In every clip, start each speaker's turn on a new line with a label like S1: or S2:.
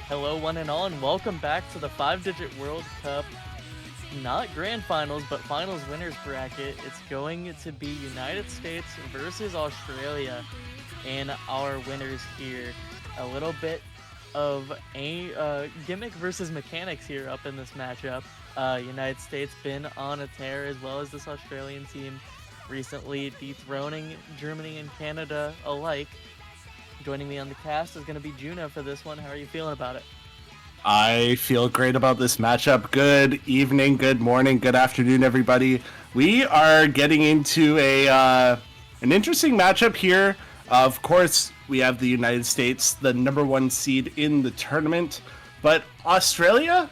S1: Hello, one and all, and welcome back to the 5-Digit World Cup, not grand finals, but finals winners bracket. It's going to be United States versus Australia, and our winners here. A little bit of a gimmick versus mechanics here up in this matchup. United States been on a tear, as well as this Australian team, recently dethroning Germany and Canada alike. Joining me on the cast is going to be Juno for this one. How are you feeling about it?
S2: I feel great about this matchup. Good evening, good morning, good afternoon, everybody. We are getting into an interesting matchup here. Of course, we have the United States, the #1 seed in the tournament, but Australia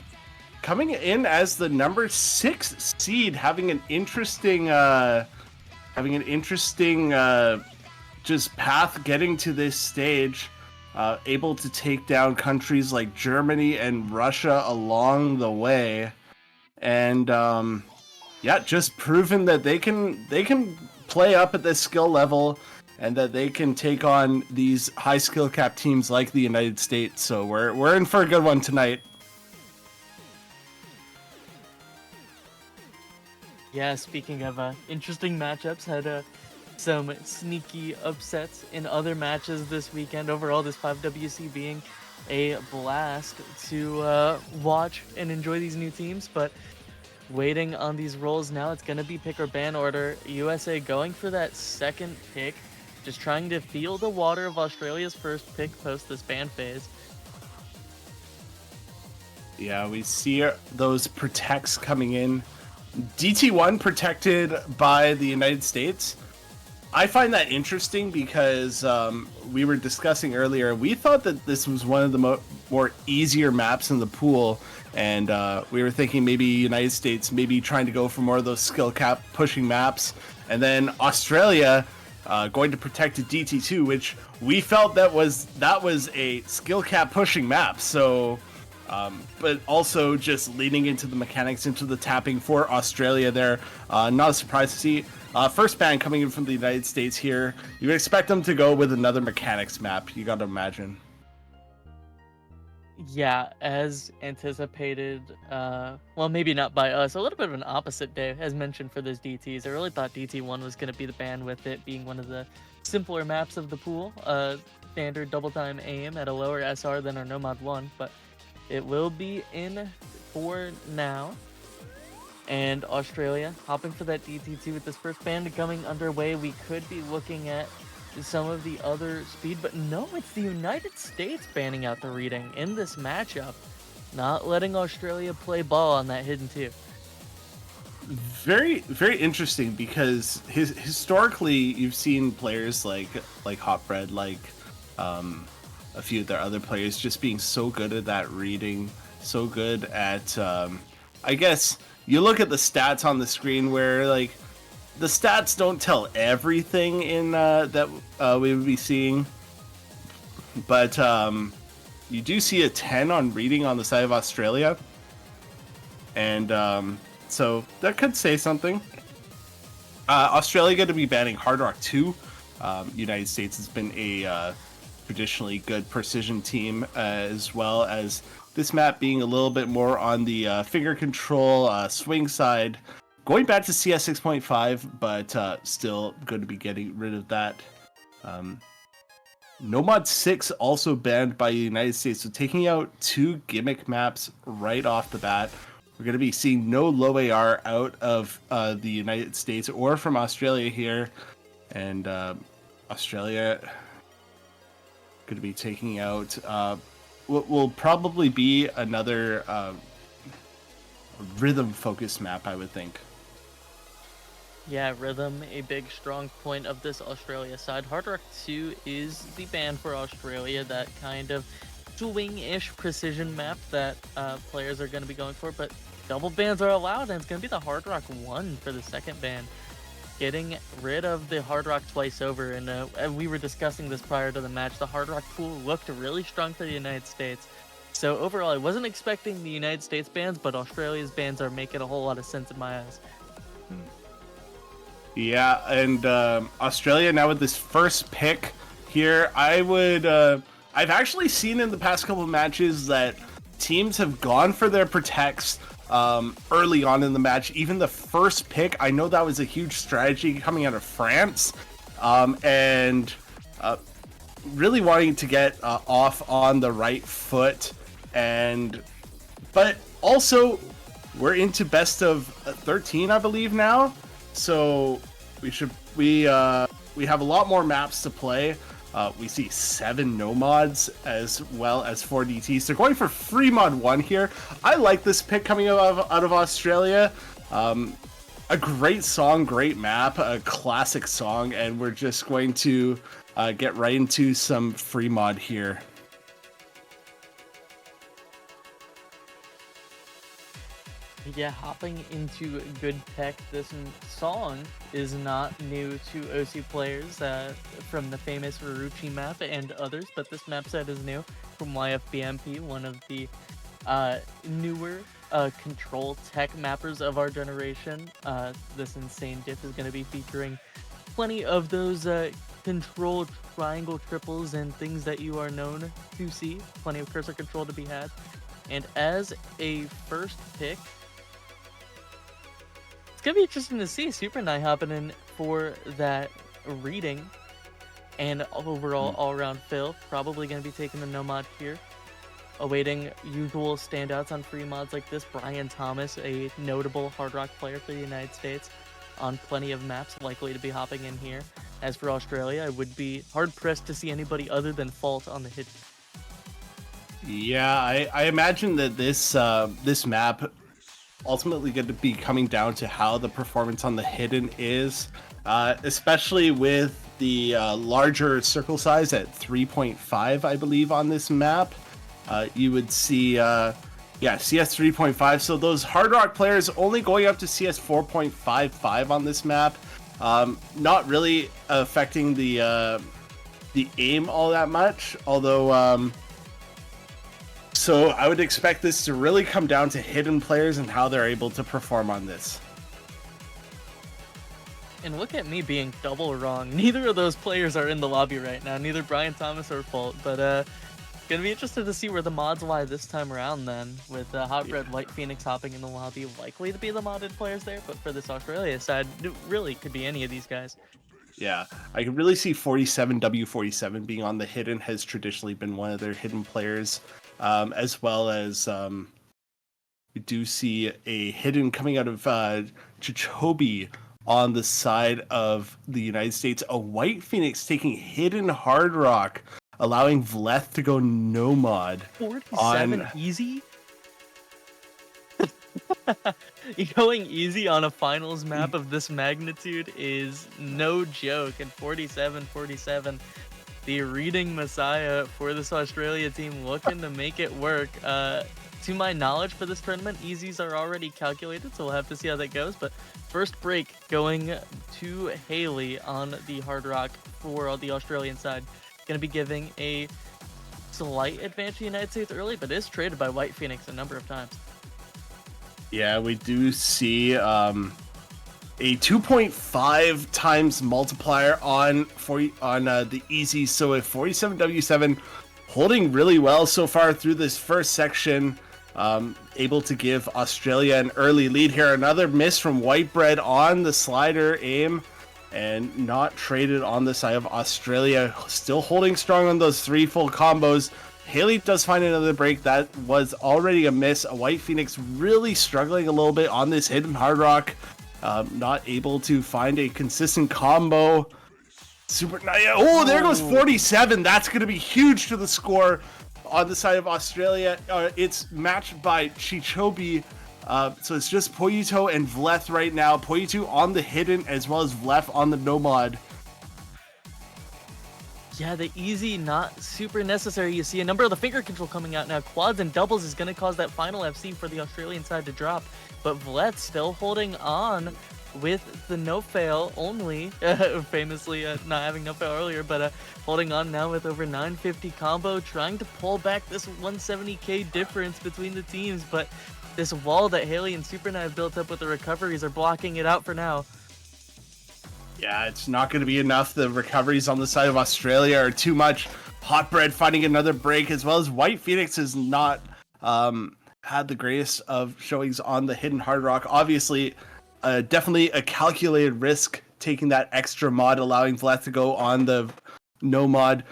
S2: coming in as the #6 seed, having an interesting just path getting to this stage, able to take down countries like Germany and Russia along the way, and just proven that they can play up at this skill level and that they can take on these high skill cap teams like the United States. So we're in for a good one tonight.
S1: Yeah, speaking of interesting matchups, had some sneaky upsets in other matches this weekend. Overall, this 5WC being a blast to watch and enjoy these new teams, but waiting on these rolls now, it's going to be pick or ban order. USA going for that second pick, just trying to feel the water of Australia's first pick post this ban phase.
S2: Yeah, we see those protects coming in. DT1 protected by the United States. I find that interesting because we were discussing earlier, we thought that this was one of the more easier maps in the pool, and we were thinking maybe United States maybe trying to go for more of those skill cap pushing maps, and then Australia going to protect a DT2, which we felt that was a skill cap pushing map. So but also just leaning into the mechanics, into the tapping for Australia there. Not a surprise to see. First ban coming in from the United States here. You would expect them to go with another mechanics map, you gotta imagine.
S1: Yeah, as anticipated, well, maybe not by us, a little bit of an opposite day, as mentioned for those DTs. I really thought DT1 was going to be the ban, with it being one of the simpler maps of the pool. Standard double time aim at a lower SR than our Nomad 1, but it will be in for now. And Australia hopping for that DT2 with this first ban coming underway. We could be looking at some of the other speed, but no, it's the United States banning out the reading in this matchup, not letting Australia play ball on that hidden 2.
S2: Very, very interesting, because historically you've seen players like Hotbread, like a few of their other players just being so good at that reading, so good at I guess you look at the stats on the screen where like the stats don't tell everything in that we would be seeing, but you do see a 10 on reading on the side of Australia, and so that could say something. Australia going to be banning Hard Rock 2. United States has been a traditionally good precision team, as well as this map being a little bit more on the finger control swing side. Going back to CS 6.5, but still going to be getting rid of that. Nomad 6 also banned by the United States, so taking out 2 gimmick maps right off the bat. We're going to be seeing no low AR out of the United States or from Australia here. And Australia going to be taking out what will probably be another rhythm-focused map, I would think.
S1: Yeah, rhythm, a big strong point of this Australia side. Hard Rock 2 is the ban for Australia, that kind of swing-ish precision map that players are going to be going for, but double bans are allowed, and it's going to be the Hard Rock 1 for the second ban. Getting rid of the Hard Rock twice over, and we were discussing this prior to the match, the Hard Rock pool looked really strong for the United States. So overall, I wasn't expecting the United States bans, but Australia's bans are making a whole lot of sense in my eyes.
S2: Yeah, and Australia now with this first pick here, I've actually seen in the past couple of matches that teams have gone for their protects early on in the match. Even the first pick, I know that was a huge strategy coming out of France, and really wanting to get off on the right foot, but also we're into best of 13, I believe now, so we have a lot more maps to play. We see 7 Nomads as well as 4 DTs. They're going for free mod 1 here. I like this pick coming out of Australia. A great song, great map, a classic song, and we're just going to get right into some free mod here.
S1: Yeah, hopping into good tech, this song is not new to OC players from the famous Ruruchi map and others, but this map set is new from YFBMP, one of the newer control tech mappers of our generation. This insane diff is going to be featuring plenty of those control triangle triples and things that you are known to see. Plenty of cursor control to be had. And as a first pick, it's gonna be interesting to see Super Knight hopping in for that reading and overall all-around fill. Probably going to be taking the Nomad here. Awaiting usual standouts on free mods like this, Brian Thomas, a notable Hard Rock player for the United States, on plenty of maps, likely to be hopping in here. As for Australia, I would be hard-pressed to see anybody other than Fault on the hit.
S2: Yeah, I imagine that this map ultimately going to be coming down to how the performance on the hidden is, especially with the larger circle size at 3.5, I believe, on this map. You would see, CS 3.5. So those Hard Rock players only going up to CS 4.55 on this map, not really affecting the aim all that much. Although, so I would expect this to really come down to hidden players and how they're able to perform on this.
S1: And look at me being double wrong. Neither of those players are in the lobby right now. Neither Brian Thomas or Fault, but gonna be interested to see where the mods lie this time around then, with Hot Red White Phoenix hopping in the lobby, likely to be the modded players there, but for this Australia side, it really could be any of these guys.
S2: Yeah, I can really see 47W47 being on the hidden, has traditionally been one of their hidden players, as well as we do see a hidden coming out of Chichobi on the side of the United States. A White Phoenix taking hidden Hard Rock, allowing Vleth to go Nomad.
S1: 47 easy? Going easy on a finals map of this magnitude is no joke. And 47, the reading messiah for this Australia team, looking to make it work. To my knowledge, for this tournament, easies are already calculated, so we'll have to see how that goes. But first break going to Haley on the Hard Rock for the Australian side. Going to be giving a slight advantage to the United States early, but is traded by White Phoenix a number of times.
S2: Yeah, we do see a 2.5 times multiplier on the easy. So if 47W7 holding really well so far through this first section, able to give Australia an early lead here. Another miss from Whitebread on the slider aim, and not traded on the side of Australia. Still holding strong on those 3 full combos. Haley does find another break. That was already a miss. A White Phoenix really struggling a little bit on this hidden Hard Rock. Not able to find a consistent combo. Oh, there goes 47. That's going to be huge to the score on the side of Australia. It's matched by Chichobi. So it's just Poyuto and Vleth right now. Poyuto on the hidden as well as Vleth on the Nomad.
S1: Yeah, the easy not super necessary. You see a number of the finger control coming out now. Quads and doubles is going to cause that final FC for the Australian side to drop. But Vleth still holding on with the no fail only, famously not having no fail earlier, but holding on now with over 950 combo, trying to pull back this 170k difference between the teams. But this wall that Haley and Superknife built up with the recoveries are blocking it out for now.
S2: Yeah, it's not going to be enough. The recoveries on the side of Australia are too much. Hotbread finding another break, as well as White Phoenix has not had the greatest of showings on the hidden Hard Rock. Obviously, definitely a calculated risk taking that extra mod, allowing Vleth to go on the no mod.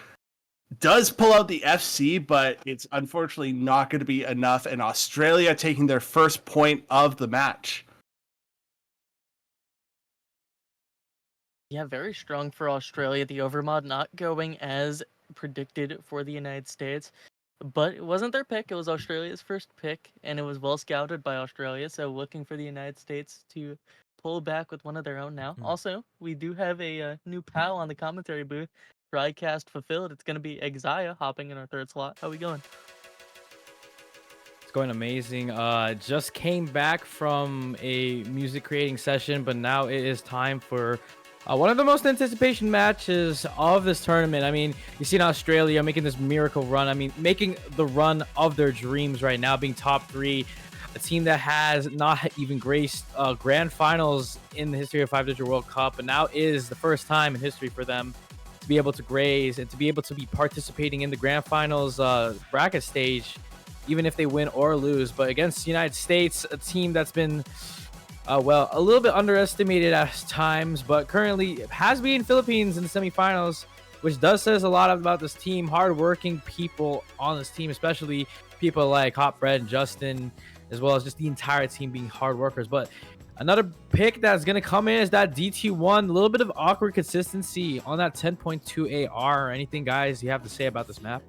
S2: Does pull out the FC, but it's unfortunately not going to be enough. And Australia taking their first point of the match.
S1: Yeah, very strong for Australia. The overmod not going as predicted for the United States, but it wasn't their pick. It was Australia's first pick, and it was well scouted by Australia. So looking for the United States to pull back with one of their own now. Also, we do have a new pal on the commentary booth. Broadcast fulfilled. It's going to be Exia hopping in our third slot. How we going?
S3: It's going amazing. Just came back from a music creating session, but now it is time for one of the most anticipation matches of this tournament. I mean, you see in Australia making this miracle run. I mean, making the run of their dreams right now, being top 3. A team that has not even graced grand finals in the history of 5-Digit World Cup, but now is the first time in history for them to be able to graze and to be able to be participating in the grand finals bracket stage, even if they win or lose. But against the United States, a team that's been well, a little bit underestimated at times, but currently has beaten Philippines in the semifinals, which does says a lot about this team. Hardworking people on this team, especially people like Hot Bread and Justin, as well as just the entire team being hard workers. But another pick that's going to come in is that DT1. A little bit of awkward consistency on that 10.2 AR. Anything, guys, you have to say about this map?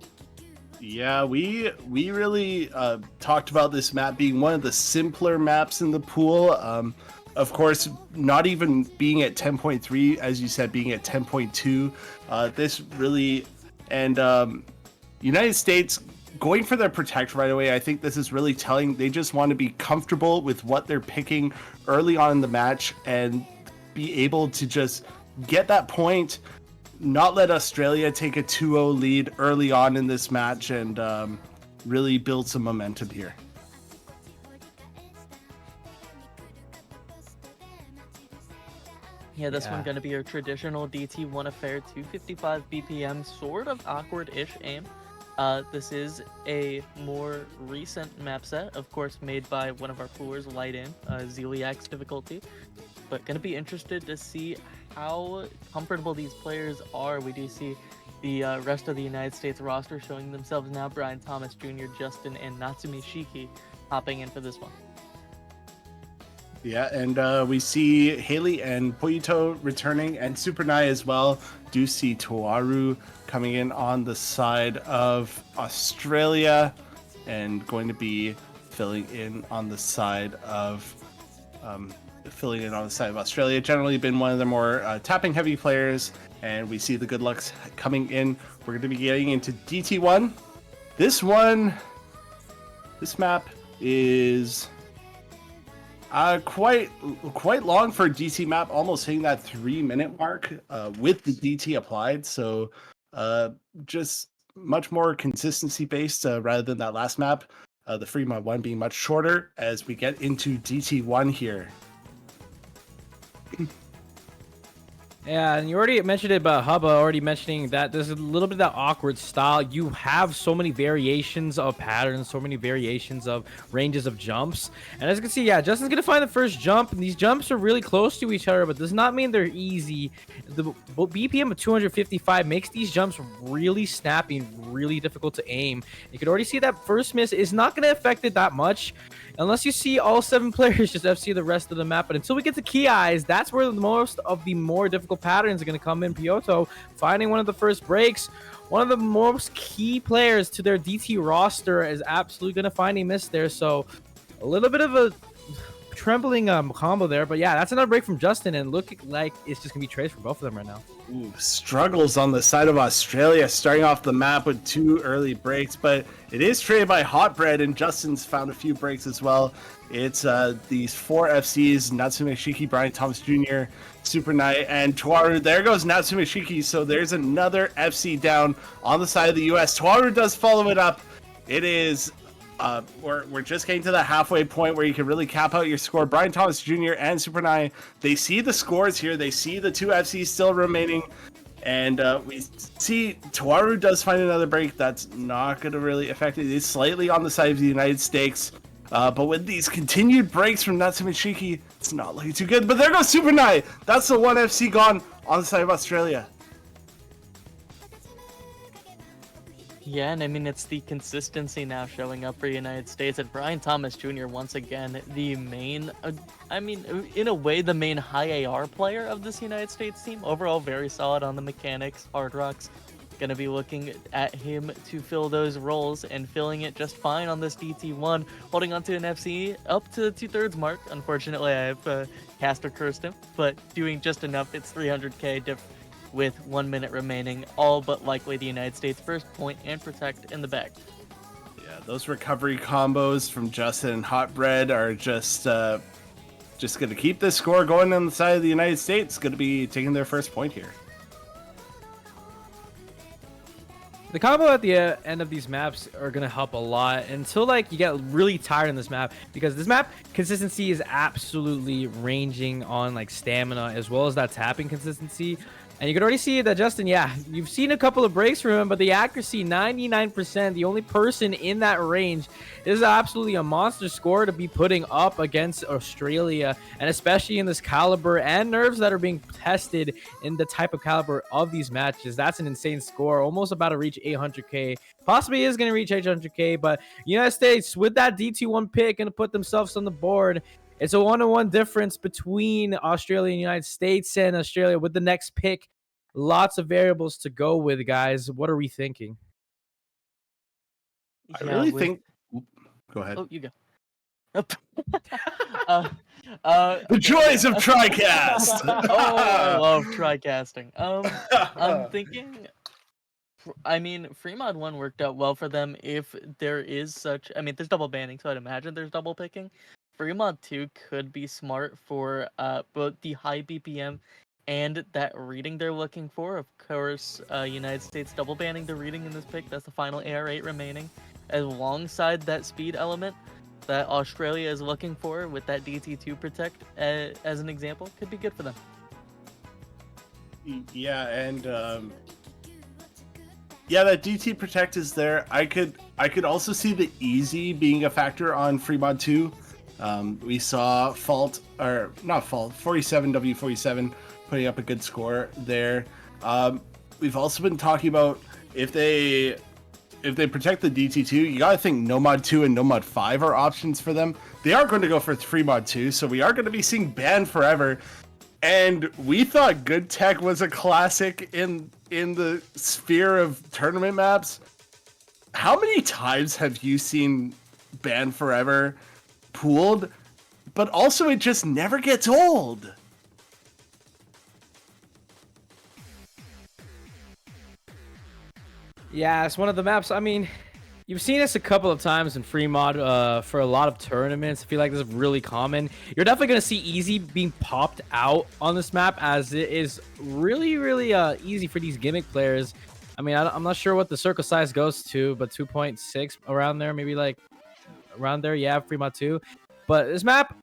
S2: Yeah, we really talked about this map being one of the simpler maps in the pool. Of course, not even being at 10.3, as you said, being at 10.2. This really, and United States going for their protect right away. I think this is really telling. They just want to be comfortable with what they're picking early on in the match and be able to just get that point, not let Australia take a 2-0 lead early on in this match, and really build some momentum here.
S1: Yeah, this one going to be your traditional DT1 affair, 255 BPM, sort of awkward-ish aim. This is a more recent map set, of course, made by one of our poolers, Light In, Zeliak's difficulty. But going to be interested to see how comfortable these players are. We do see the rest of the United States roster showing themselves now. Brian Thomas Jr., Justin, and Natsumi Shiki hopping in for this one.
S2: Yeah, and we see Haley and Poyito returning, and Supernai as well. Do see Toaru coming in on the side of Australia, and going to be filling in on the side of Australia. Generally been one of the more tapping heavy players, and we see the good lucks coming in. We're going to be getting into DT1. This map is quite long for a DT map, almost hitting that 3-minute mark with the DT applied. So just much more consistency based rather than that last map. The Fremont one being much shorter as we get into DT1 here.
S3: Yeah, and you already mentioned it about Hubba, already mentioning that there's a little bit of that awkward style. You have so many variations of patterns, so many variations of ranges of jumps. And as you can see, yeah, Justin's going to find the first jump, and these jumps are really close to each other, but does not mean they're easy. The BPM of 255 makes these jumps really snappy and really difficult to aim. You can already see that first miss is not going to affect it that much, unless you see all 7 players just FC the rest of the map. But until we get to Key Eyes, that's where most of the more difficult patterns are going to come in. Piotto finding one of the first breaks. One of the most key players to their DT roster is absolutely going to find a miss there. So a little bit of a trembling combo there. But yeah, that's another break from Justin, and look like it's just going to be traced for both of them right now.
S2: Ooh, struggles on the side of Australia, starting off the map with 2 early breaks, but it is traded by Hot Bread, and Justin's found a few breaks as well. It's these 4 FCs, Natsume Shiki, Brian Thomas Jr., Super Knight, and Toaru. There goes Natsume Shiki, so there's another FC down on the side of the US. Toaru does follow it up. It is we're just getting to the halfway point where you can really cap out your score. Brian Thomas Jr. and Super Nine, they see the scores here. They see the 2 FCs still remaining, and we see Toaru does find another break. That's not going to really affect it. It's slightly on the side of the United States, but with these continued breaks from Natsume Shiki, it's not looking too good. But there goes Super Nine. That's the 1 FC gone on the side of Australia.
S1: Yeah, and I mean, it's the consistency now showing up for United States, and Brian Thomas Jr. once again, the main, I mean, in a way, the main high AR player of this United States team. Overall, very solid on the mechanics. Hard Rocks gonna be looking at him to fill those roles and filling it just fine on this DT1, holding on to an FC up to the 2/3 mark. Unfortunately, I have Caster cursed him, but doing just enough. It's 300k diff with 1 minute remaining, all but likely the United States first point and protect in the bag.
S2: Yeah, those recovery combos from Justin and Hot Bread are just going to keep this score going on the side of the United States. Going to be taking their first point here.
S3: The combo at the end of these maps are going to help a lot until like you get really tired in this map, because this map consistency is absolutely ranging on like stamina as well as that tapping consistency. And you can already see that, Justin, yeah, you've seen a couple of breaks from him, but the accuracy, 99%, the only person in that range. This is absolutely a monster score to be putting up against Australia, and especially in this caliber and nerves that are being tested in the type of caliber of these matches. That's an insane score, almost about to reach 800K. Possibly is going to reach 800K, but United States, with that DT1 pick, going to put themselves on the board. It's a 1-1 difference between Australia and United States, and Australia with the next pick. Lots of variables to go with, guys. What are we thinking?
S2: I really think. Go ahead.
S1: Oh, you go.
S2: The joys of TriCast.
S1: Oh, I love TriCasting. I'm thinking. I mean, Fremont 1 worked out well for them. If there is such, I mean, there's double banning, so I'd imagine there's double picking. Fremont 2 could be smart for both the high BPM and that reading they're looking for. Of course, United States double banning the reading in this pick. That's the final AR8 remaining, alongside that speed element that Australia is looking for with that DT2 protect as an example. Could be good for them.
S2: Yeah, and yeah, that DT protect is there. I could also see the easy being a factor on Fremont 2. We saw Fault, or not Fault, 47W47 putting up a good score there. We've also been talking about if they protect the DT2, you gotta think Nomad 2 and Nomad 5 are options for them. They are going to go for Fremont 2, so we are going to be seeing Ban Forever. And we thought Good Tech was a classic in the sphere of tournament maps. How many times have you seen Ban Forever pooled? But also it just never gets old.
S3: Yeah, it's one of the maps. I mean, you've seen this a couple of times in Fremont for a lot of tournaments. I feel like this is really common. You're definitely going to see Easy being popped out on this map, as it is really, really easy for these gimmick players. I mean, I'm not sure what the circle size goes to, but 2.6 around there, maybe like around there. Yeah, Fremont 2. But this map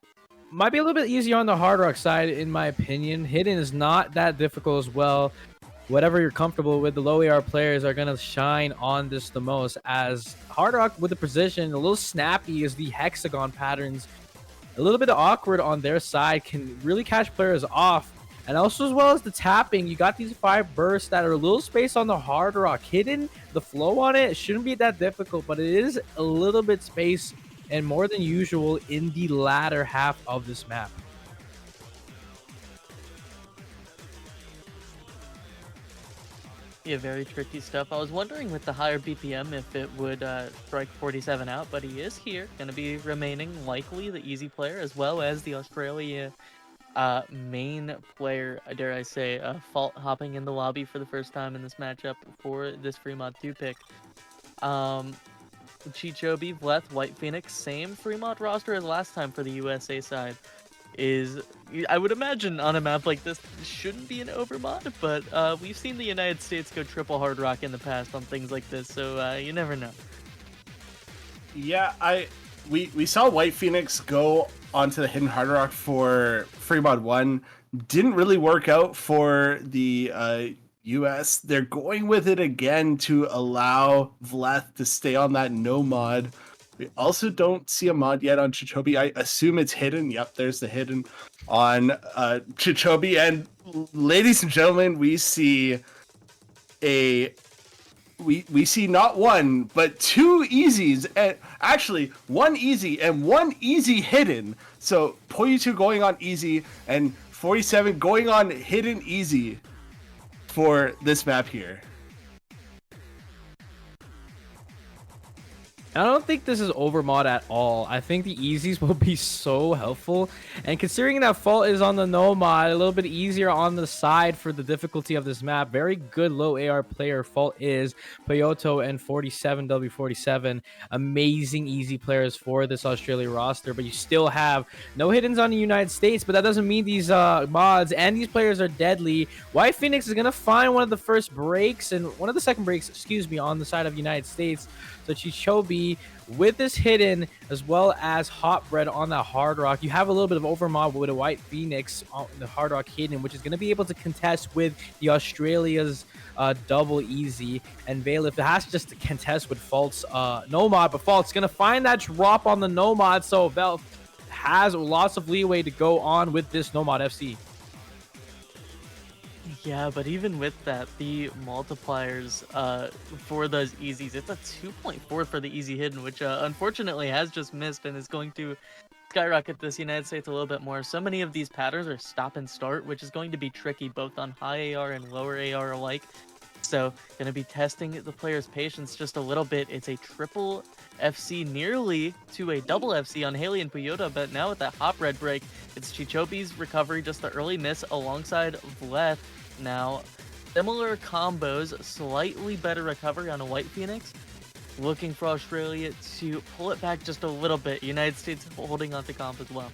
S3: might be a little bit easier on the Hard Rock side, in my opinion. Hidden is not that difficult as well. Whatever you're comfortable with, the low AR players are going to shine on this the most, as Hard Rock with the precision, a little snappy as the hexagon patterns, a little bit awkward on their side, can really catch players off. And also, as well as the tapping, you got these 5 bursts that are a little spaced on the Hard Rock. Hidden, the flow on it shouldn't be that difficult, but it is a little bit spaced and more than usual in the latter half of this map.
S1: Yeah, very tricky stuff. I was wondering with the higher BPM if it would strike 47 out, but he is here. Going to be remaining likely the easy player, as well as the Australia main player, dare I say, Fault hopping in the lobby for the first time in this matchup for this Fremont 2 pick. Chichobi, Vleth, White Phoenix, same Fremont roster as last time for the USA side. I would imagine on a map like this shouldn't be an overmod, but we've seen the United States go triple Hard Rock in the past on things like this, so you never know.
S2: Yeah, we saw White Phoenix go onto the Hidden Hard Rock for Fremont 1. Didn't really work out for the US. They're going with it again to allow Vleth to stay on that no mod. We also don't see a mod yet on Chichobi. I assume it's hidden. Yep, there's the hidden on Chichobi. And ladies and gentlemen, we see we see not one, but 2 easies. And actually, 1 easy and 1 easy hidden. So Poyu2 going on easy and 47 going on hidden easy for this map here.
S3: I don't think this is overmod at all. I think the easies will be so helpful. And considering that Fault is on the no mod, a little bit easier on the side for the difficulty of this map. Very good low AR player Fault is. Poyu2 and 47W47. Amazing easy players for this Australia roster. But you still have no hiddens on the United States. But that doesn't mean these mods and these players are deadly. White Phoenix is going to find one of the first breaks and one of the second breaks, excuse me, on the side of United States. So Chichobi FC with this hidden as well as Hot Bread on that Hard Rock. You have a little bit of overmob with a White Phoenix on the Hard Rock hidden, which is going to be able to contest with the Australia's double easy. And Bailiff has just to contest with Fault's Nomad, but Fault's going to find that drop on the Nomad, so Vel has lots of leeway to go on with this Nomad FC.
S1: Yeah, but even with that, the multipliers for those easies, it's a 2.4 for the easy hidden, which unfortunately has just missed and is going to skyrocket this United States a little bit more. So many of these patterns are stop and start, which is going to be tricky both on high AR and lower AR alike. So going to be testing the player's patience just a little bit. It's a triple FC nearly to a double FC on Haley and Puyota, but now with that hot red break, it's Chichobe's recovery, just the early miss alongside Vleth. Now, similar combos, slightly better recovery on a White Phoenix. Looking for Australia to pull it back just a little bit. United States holding on to comp as well.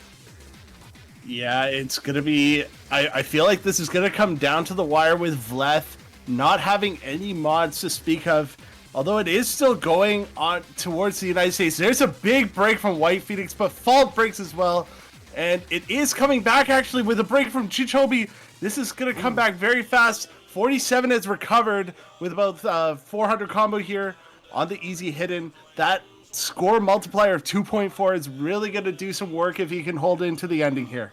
S2: Yeah, it's going to be... I feel like this is going to come down to the wire with Vleth not having any mods to speak of. Although it is still going on towards the United States. There's a big break from White Phoenix, but Fault breaks as well. And it is coming back actually with a break from Chichobe. This is going to come back very fast. 47 has recovered with about 400 combo here on the easy hidden. That score multiplier of 2.4 is really going to do some work if he can hold into the ending here.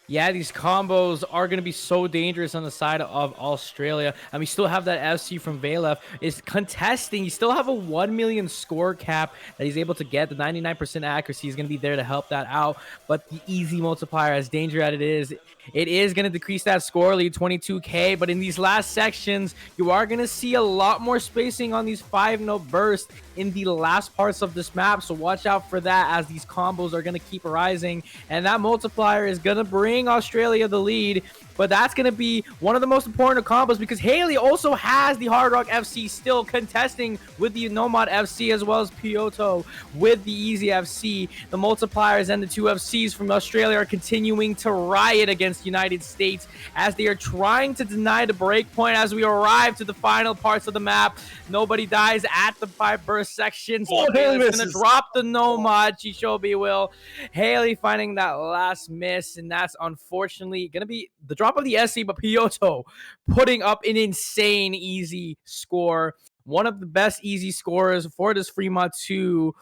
S3: Yeah, these combos are going to be so dangerous on the side of Australia. And we still have that FC from Valef is contesting. You still have a 1 million score cap that he's able to get. The 99% accuracy is going to be there to help that out. But the easy multiplier, as dangerous as it is going to decrease that score lead 22k. But in these last sections, you are going to see a lot more spacing on these 5-note bursts in the last parts of this map. So watch out for that as these combos are going to keep rising. And that multiplier is going to bring Australia the lead, but that's going to be one of the most important combos because Haley also has the Hard Rock FC still contesting with the Nomad FC as well as Pyoto with the Easy FC. The multipliers and the two FCs from Australia are continuing to riot against United States as they are trying to deny the break point as we arrive to the final parts of the map. Nobody dies at the 5 burst sections.
S2: Oh, Haley's
S3: going to drop the Nomad. Chichobe will. Haley finding that last miss, and that's unfortunately going to be the drop of the SC, but Pyoto putting up an insane easy score. One of the best easy scorers for this Fremont 2,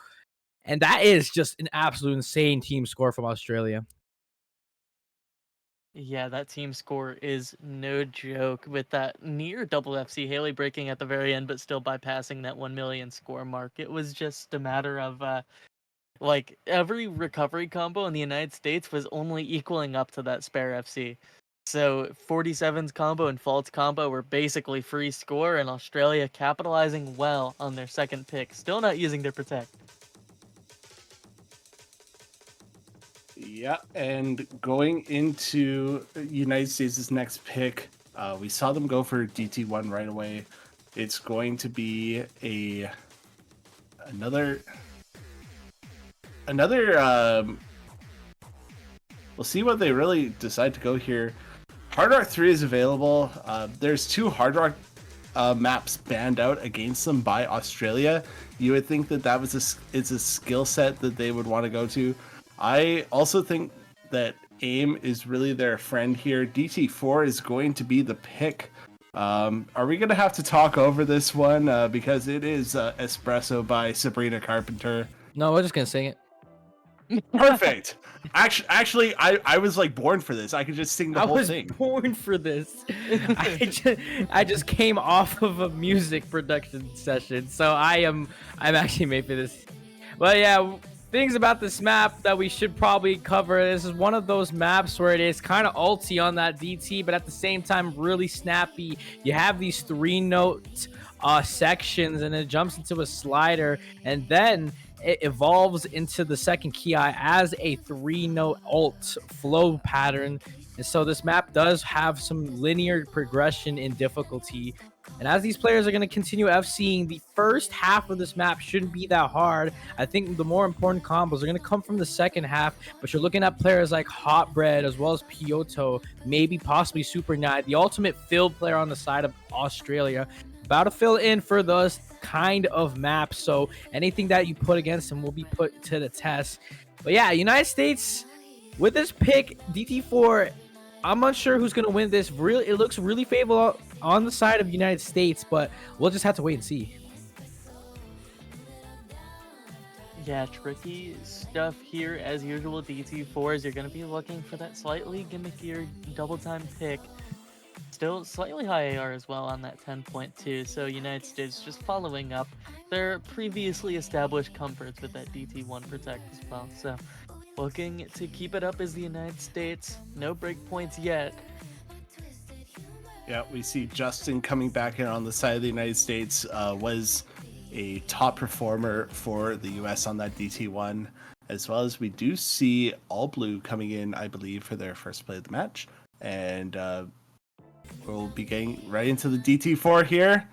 S3: and that is just an absolute insane team score from Australia.
S1: Yeah, that team score is no joke with that near double FC. Haley breaking at the very end, but still bypassing that 1 million score mark. It was just a matter of like every recovery combo in the United States was only equaling up to that spare FC. So 47's combo and Fault's combo were basically free score, and Australia capitalizing well on their second pick. Still not using their protect.
S2: Yeah, and going into United States' next pick, we saw them go for DT1 right away. It's going to be another we'll see what they really decide to go here. Hard Rock 3 is available. There's 2 Hard Rock maps banned out against them by Australia. You would think that it's a skill set that they would want to go to. I also think that AIM is really their friend here. DT4 is going to be the pick. Are we going to have to talk over this one? Because it is Espresso by Sabrina Carpenter.
S3: No, we're just going to sing it.
S2: Perfect. Actually, I was like born for this. I could just sing the whole thing.
S3: I was born for this. I just came off of a music production session, so I'm actually made for this. But yeah, things about this map that we should probably cover. This is one of those maps where it is kind of ulty on that DT, but at the same time really snappy. You have these 3-note sections, and it jumps into a slider, and then it evolves into the second ki as a 3-note alt flow pattern. And so this map does have some linear progression in difficulty. And as these players are going to continue FCing, the first half of this map shouldn't be that hard. I think the more important combos are going to come from the second half, but you're looking at players like Hotbread as well as Piotto, maybe possibly Super Knight, the ultimate field player on the side of Australia, about to fill in for those kind of maps. So anything that you put against him will be put to the test. But yeah, United States with this pick, DT4, I'm unsure who's going to win this. Really, it looks really favorable on the side of United States, but we'll just have to wait and see.
S1: Yeah, tricky stuff here as usual. DT4s, you're going to be looking for that slightly gimmickier double time pick. Still slightly high AR as well on that 10.2, so United States just following up their previously established comforts with that DT1 protect as well. So looking to keep it up as the United States. No breakpoints yet.
S2: Yeah, we see Justin coming back in on the side of the United States, was a top performer for the US on that DT1, as well as we do see All Blue coming in, I believe, for their first play of the match. And we'll be getting right into the DT4 here.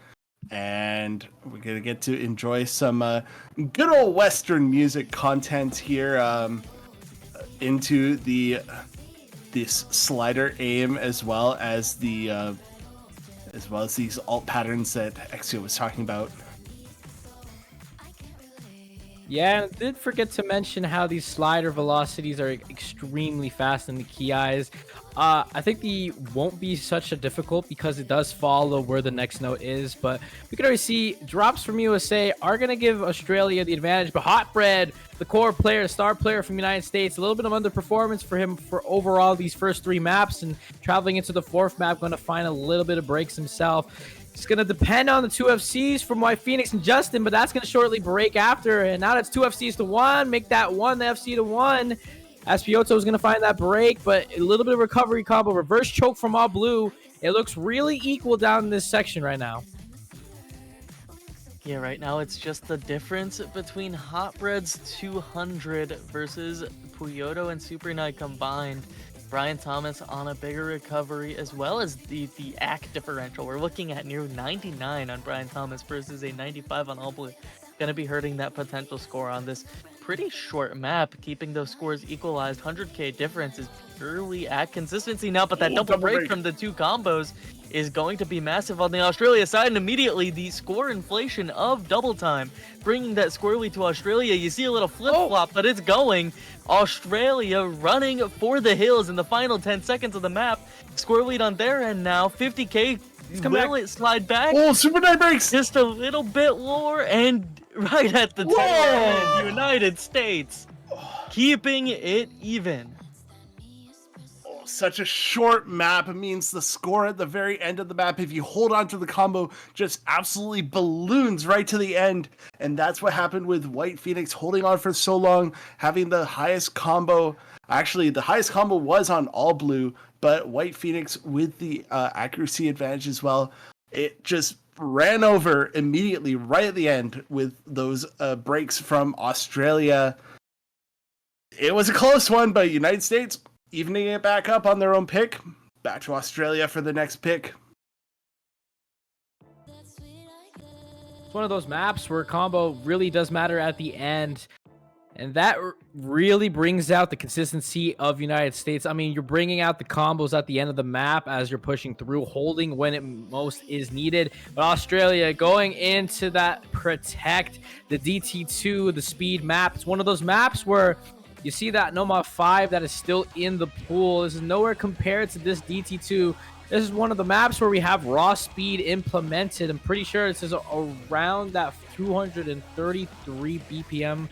S2: And we're going to get to enjoy some good old Western music content here into this slider aim, as well as these alt patterns that Exio was talking about.
S3: Yeah, and did forget to mention how these slider velocities are extremely fast in the key eyes. I think the won't be such a difficult because it does follow where the next note is, but we can already see drops from USA are going to give Australia the advantage, but Hotbread, the core player, star player from the United States, a little bit of underperformance for him for overall these first three maps, and traveling into the fourth map, going to find a little bit of breaks himself. It's going to depend on the two FCs from White Phoenix and Justin, but that's going to shortly break after. And now that's two FCs to one. Make that one the FC to one. As Piotto is going to find that break, but a little bit of recovery combo. Reverse choke from All Blue. It looks really equal down in this section right now.
S1: Yeah, right now it's just the difference between Hotbread's 200 versus Piotto and Super Knight combined. Brian Thomas on a bigger recovery, as well as the AC differential. We're looking at near 99 on Brian Thomas versus a 95 on All Blue. Going to be hurting that potential score on this pretty short map. Keeping those scores equalized, 100k difference is purely at consistency now, but that double break from the two combos is going to be massive on the Australia side, and immediately the score inflation of double time, bringing that score lead to Australia. You see a little flip-flop, but it's going. Australia running for the hills in the final 10 seconds of the map. Score lead on their end now, 50k. Will it slide back?
S2: Oh, Super Knight breaks!
S1: Just a little bit lower, and right at the tail end, United States keeping it even.
S2: Such a short map means the score at the very end of the map, if you hold on to the combo, just absolutely balloons right to the end. And that's what happened with White Phoenix holding on for so long, having the highest combo. Actually, the highest combo was on All Blue, but White Phoenix with the accuracy advantage as well. It just ran over immediately right at the end with those breaks from Australia. It was a close one, but United States evening it back up on their own pick. Back to Australia for the next pick.
S3: It's one of those maps where combo really does matter at the end. And that really brings out the consistency of United States. I mean, you're bringing out the combos at the end of the map as you're pushing through, holding when it most is needed. But Australia going into that protect, the DT2, the speed map. It's one of those maps where you see that Nomad 5 that is still in the pool. This is nowhere compared to this DT2. This is one of the maps where we have raw speed implemented. I'm pretty sure this is around that 233 BPM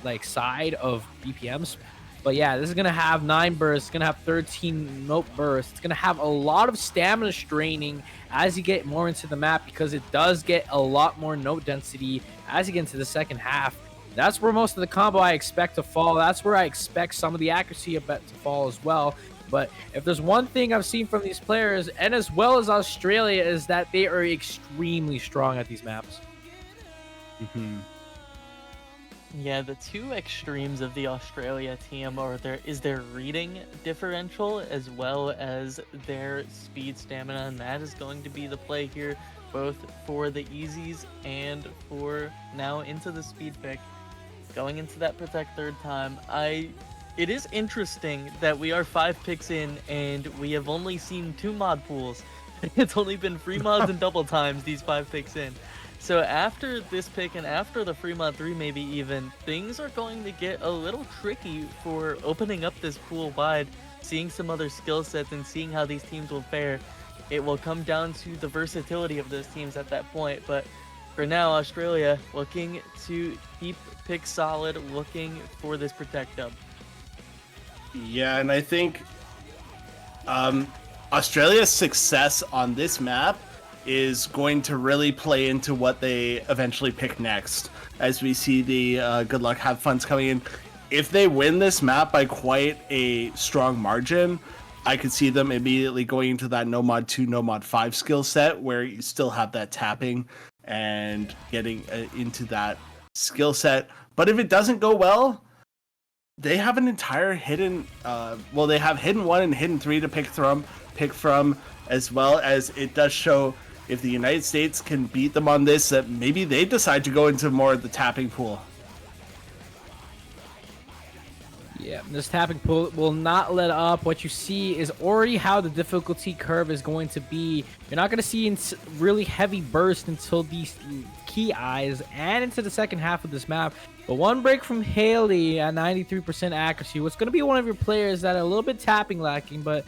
S3: like side of BPMs. But yeah, this is going to have 9 bursts. It's going to have 13 note bursts. It's going to have a lot of stamina straining as you get more into the map, because it does get a lot more note density as you get into the second half. That's where most of the combo I expect to fall. That's where I expect some of the accuracy a bit to fall as well. But if there's one thing I've seen from these players, and as well as Australia, is that they are extremely strong at these maps.
S2: Mm-hmm.
S1: Yeah, the two extremes of the Australia team are their reading differential as well as their speed stamina, and that is going to be the play here, both for the easies and for now into the speed pick. Going into that protect third time, it is interesting that we are 5 picks in and we have only seen 2 mod pools. It's only been free mods and double times these 5 picks in. So after this pick and after the free mod 3 maybe even, things are going to get a little tricky for opening up this pool wide, seeing some other skill sets and seeing how these teams will fare. It will come down to the versatility of those teams at that point, but for now, Australia looking to keep picks solid, looking for this protect dub.
S2: Yeah, and I think Australia's success on this map is going to really play into what they eventually pick next. As we see the good luck, have funds coming in. If they win this map by quite a strong margin, I could see them immediately going into that no mod 2, no mod 5 skill set where you still have that tapping and getting into that skill set. But if it doesn't go well, they have an entire hidden they have hidden 1 and hidden 3 to pick from, as well as it does show if the United States can beat them on this, that maybe they decide to go into more of the tapping pool.
S3: Yeah, this tapping pool will not let up. What you see is already how the difficulty curve is going to be. You're not going to see really heavy burst until these key eyes and into the second half of this map. But one break from Haley at 93% accuracy. What's going to be one of your players that are a little bit tapping lacking, but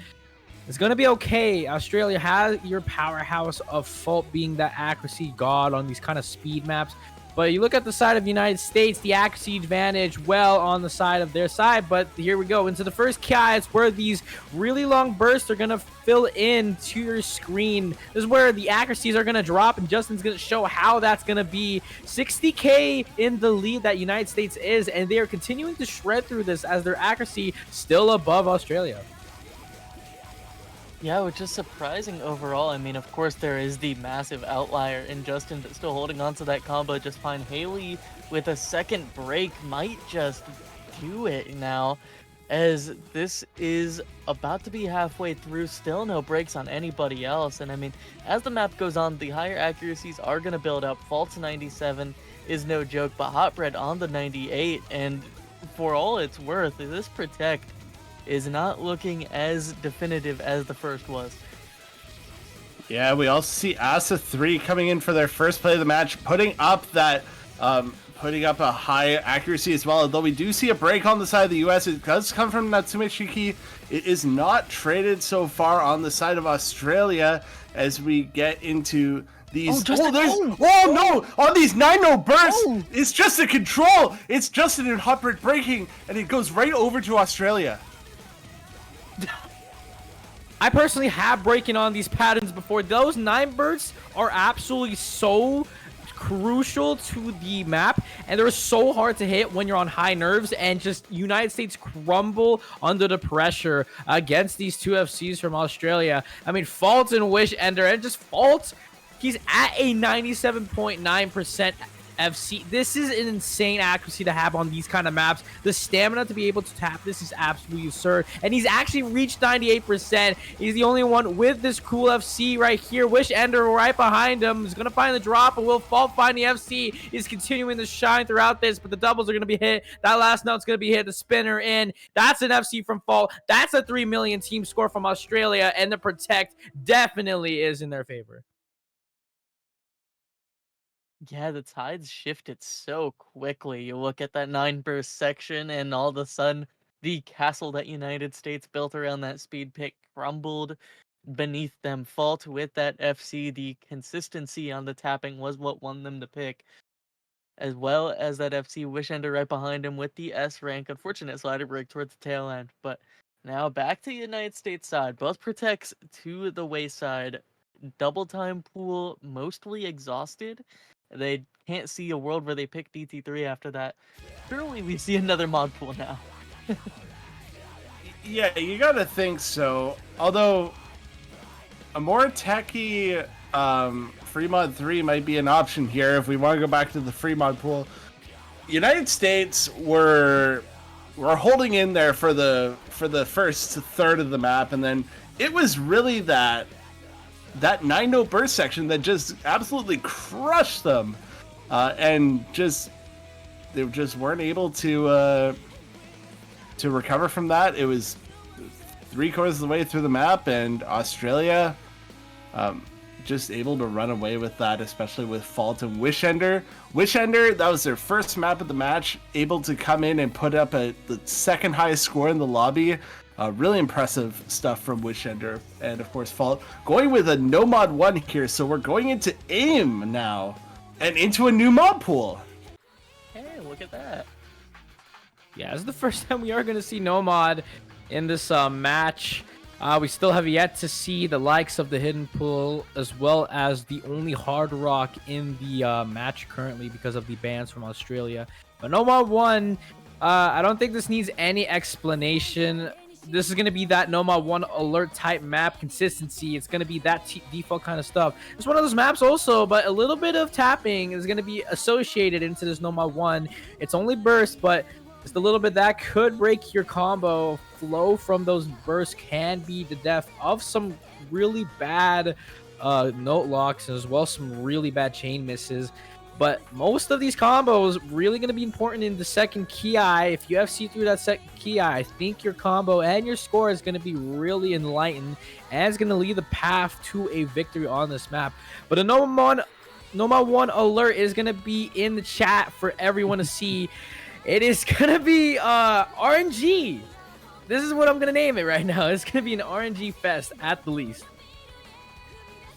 S3: it's going to be okay. Australia has your powerhouse of Fault being that accuracy god on these kind of speed maps. But you look at the side of the United States, the accuracy advantage well on the side of their side. But here we go into the first KI. It's where these really long bursts are going to fill in to your screen. This is where the accuracies are going to drop, and Justin's going to show how that's going to be. 60k in the lead that United States is, and they are continuing to shred through this as their accuracy still above Australia.
S1: Yeah, which is surprising overall. I mean, of course, there is the massive outlier in Justin still holding on to that combo just fine. Haley with a second break might just do it now, as this is about to be halfway through. Still no breaks on anybody else. And I mean, as the map goes on, the higher accuracies are going to build up. Fault's 97 is no joke, but Hotbread on the 98. And for all it's worth, this protect is not looking as definitive as the first was.
S2: Yeah, we also see Asa 3 coming in for their first play of the match, putting up that putting up a high accuracy as well. Although we do see a break on the side of the US, it does come from Natsume Shiki. It is not traded so far on the side of Australia as we get into these. No! On these 9-0 bursts, it's just a control. It's Justin and Hotbread breaking, and it goes right over to Australia.
S3: I personally have breaking on these patterns before. Those 9 bursts are absolutely so crucial to the map, and they're so hard to hit when you're on high nerves, and just United States crumble under the pressure against these two FCs from Australia. I mean, Fault and Wish Ender, and just Fault, he's at a 97.9% FC. This is an insane accuracy to have on these kind of maps. The stamina to be able to tap this is absolutely absurd. And he's actually reached 98%. He's the only one with this cool FC right here. Wish Ender right behind him. He's going to find the drop, but will Fault find the FC. He's continuing to shine throughout this, but the doubles are going to be hit. That last note's going to be hit. The spinner in. That's an FC from Fault. That's a 3 million team score from Australia, and the protect definitely is in their favor.
S1: Yeah, the tides shifted so quickly. You look at that 9 burst section, and all of a sudden, the castle that United States built around that speed pick crumbled beneath them. Fault with that FC, the consistency on the tapping was what won them the pick, as well as that FC Wish Ender right behind him with the S rank. Unfortunate slider break towards the tail end, but now back to the United States side. Both protects to the wayside. Double time pool mostly exhausted. They can't see a world where they pick DT3 after that. Surely we see another mod pool now.
S2: Yeah, you gotta think so. Although a more techy free mod 3 might be an option here if we want to go back to the free mod pool. United States were holding in there for the first third of the map, and then it was really that 9-note burst section that just absolutely crushed them, and they just weren't able to recover from that. It was 3/4 of the way through the map, and Australia just able to run away with that, especially with Fault and Wishender. Wishender, that was their first map of the match, able to come in and put up the second highest score in the lobby. Really impressive stuff from Wishender. And of course, Fault going with a no mod 1 here, so we're going into AIM now and into a new mod pool.
S1: Hey, look at that.
S3: Yeah, this is the first time we are going to see Nomad in this match. We still have yet to see the likes of the Hidden Pool, as well as the only Hard Rock in the match currently because of the bans from Australia. But Nomad 1, I don't think this needs any explanation. This is going to be that Nomad 1 alert type map consistency. It's going to be that default kind of stuff. It's one of those maps also, but a little bit of tapping is going to be associated into this Nomad 1. It's only burst, but just a little bit that could break your combo. Flow from those bursts can be the death of some really bad note locks, as well as some really bad chain misses. But most of these combos really going to be important in the second Ki. If you FC through that second Ki, I think your combo and your score is going to be really enlightened, and it's going to lead the path to a victory on this map. But a Nomad 1 alert is going to be in the chat for everyone to see. It is going to be RNG. This is what I'm going to name it right now. It's going to be an RNG fest at the least.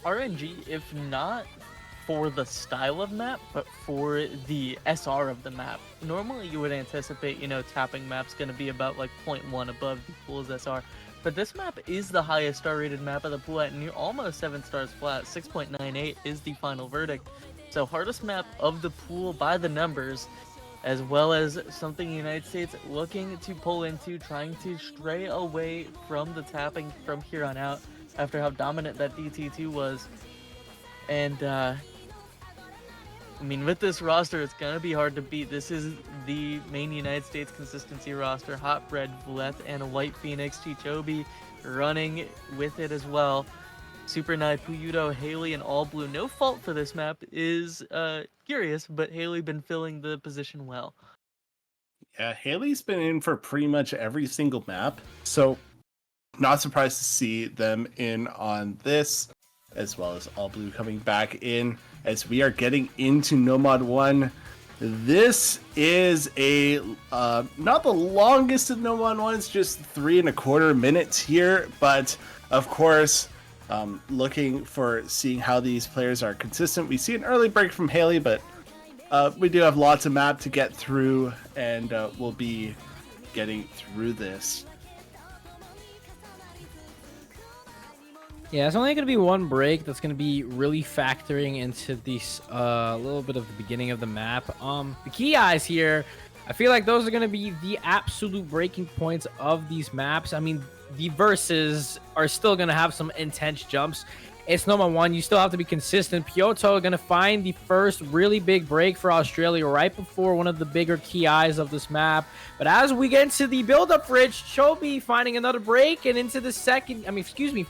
S1: RNG, if not for the style of map, but for the SR of the map. Normally you would anticipate, tapping map's going to be about like 0.1 above the pool's SR. But this map is the highest star rated map of the pool at near almost 7 stars flat. 6.98 is the final verdict. So hardest map of the pool by the numbers, as well as something the United States looking to pull into, trying to stray away from the tapping from here on out after how dominant that DT2 was. And, with this roster, it's going to be hard to beat. This is the main United States consistency roster. Hot Bread, Vleth, and White Phoenix. Chichobi running with it as well. Super Nai, Puyudo, Haley, and All Blue. No fault for this map is curious, but Haley been filling the position well.
S2: Yeah, Haley's been in for pretty much every single map, so not surprised to see them in on this, as well as All Blue coming back in as we are getting into Nomad 1. This is a not the longest of Nomad 1s, just 3.25 minutes here, but of course, looking for seeing how these players are consistent. We see an early break from Haley, but we do have lots of map to get through, and we'll be getting through this.
S3: Yeah, it's only going to be one break that's going to be really factoring into this little bit of the beginning of the map. The key eyes here, I feel like those are going to be the absolute breaking points of these maps. The verses are still going to have some intense jumps. It's Nomad 1. You still have to be consistent. Piotr going to find the first really big break for Australia right before one of the bigger key eyes of this map. But as we get into the build-up bridge, Chobi finding another break, and into the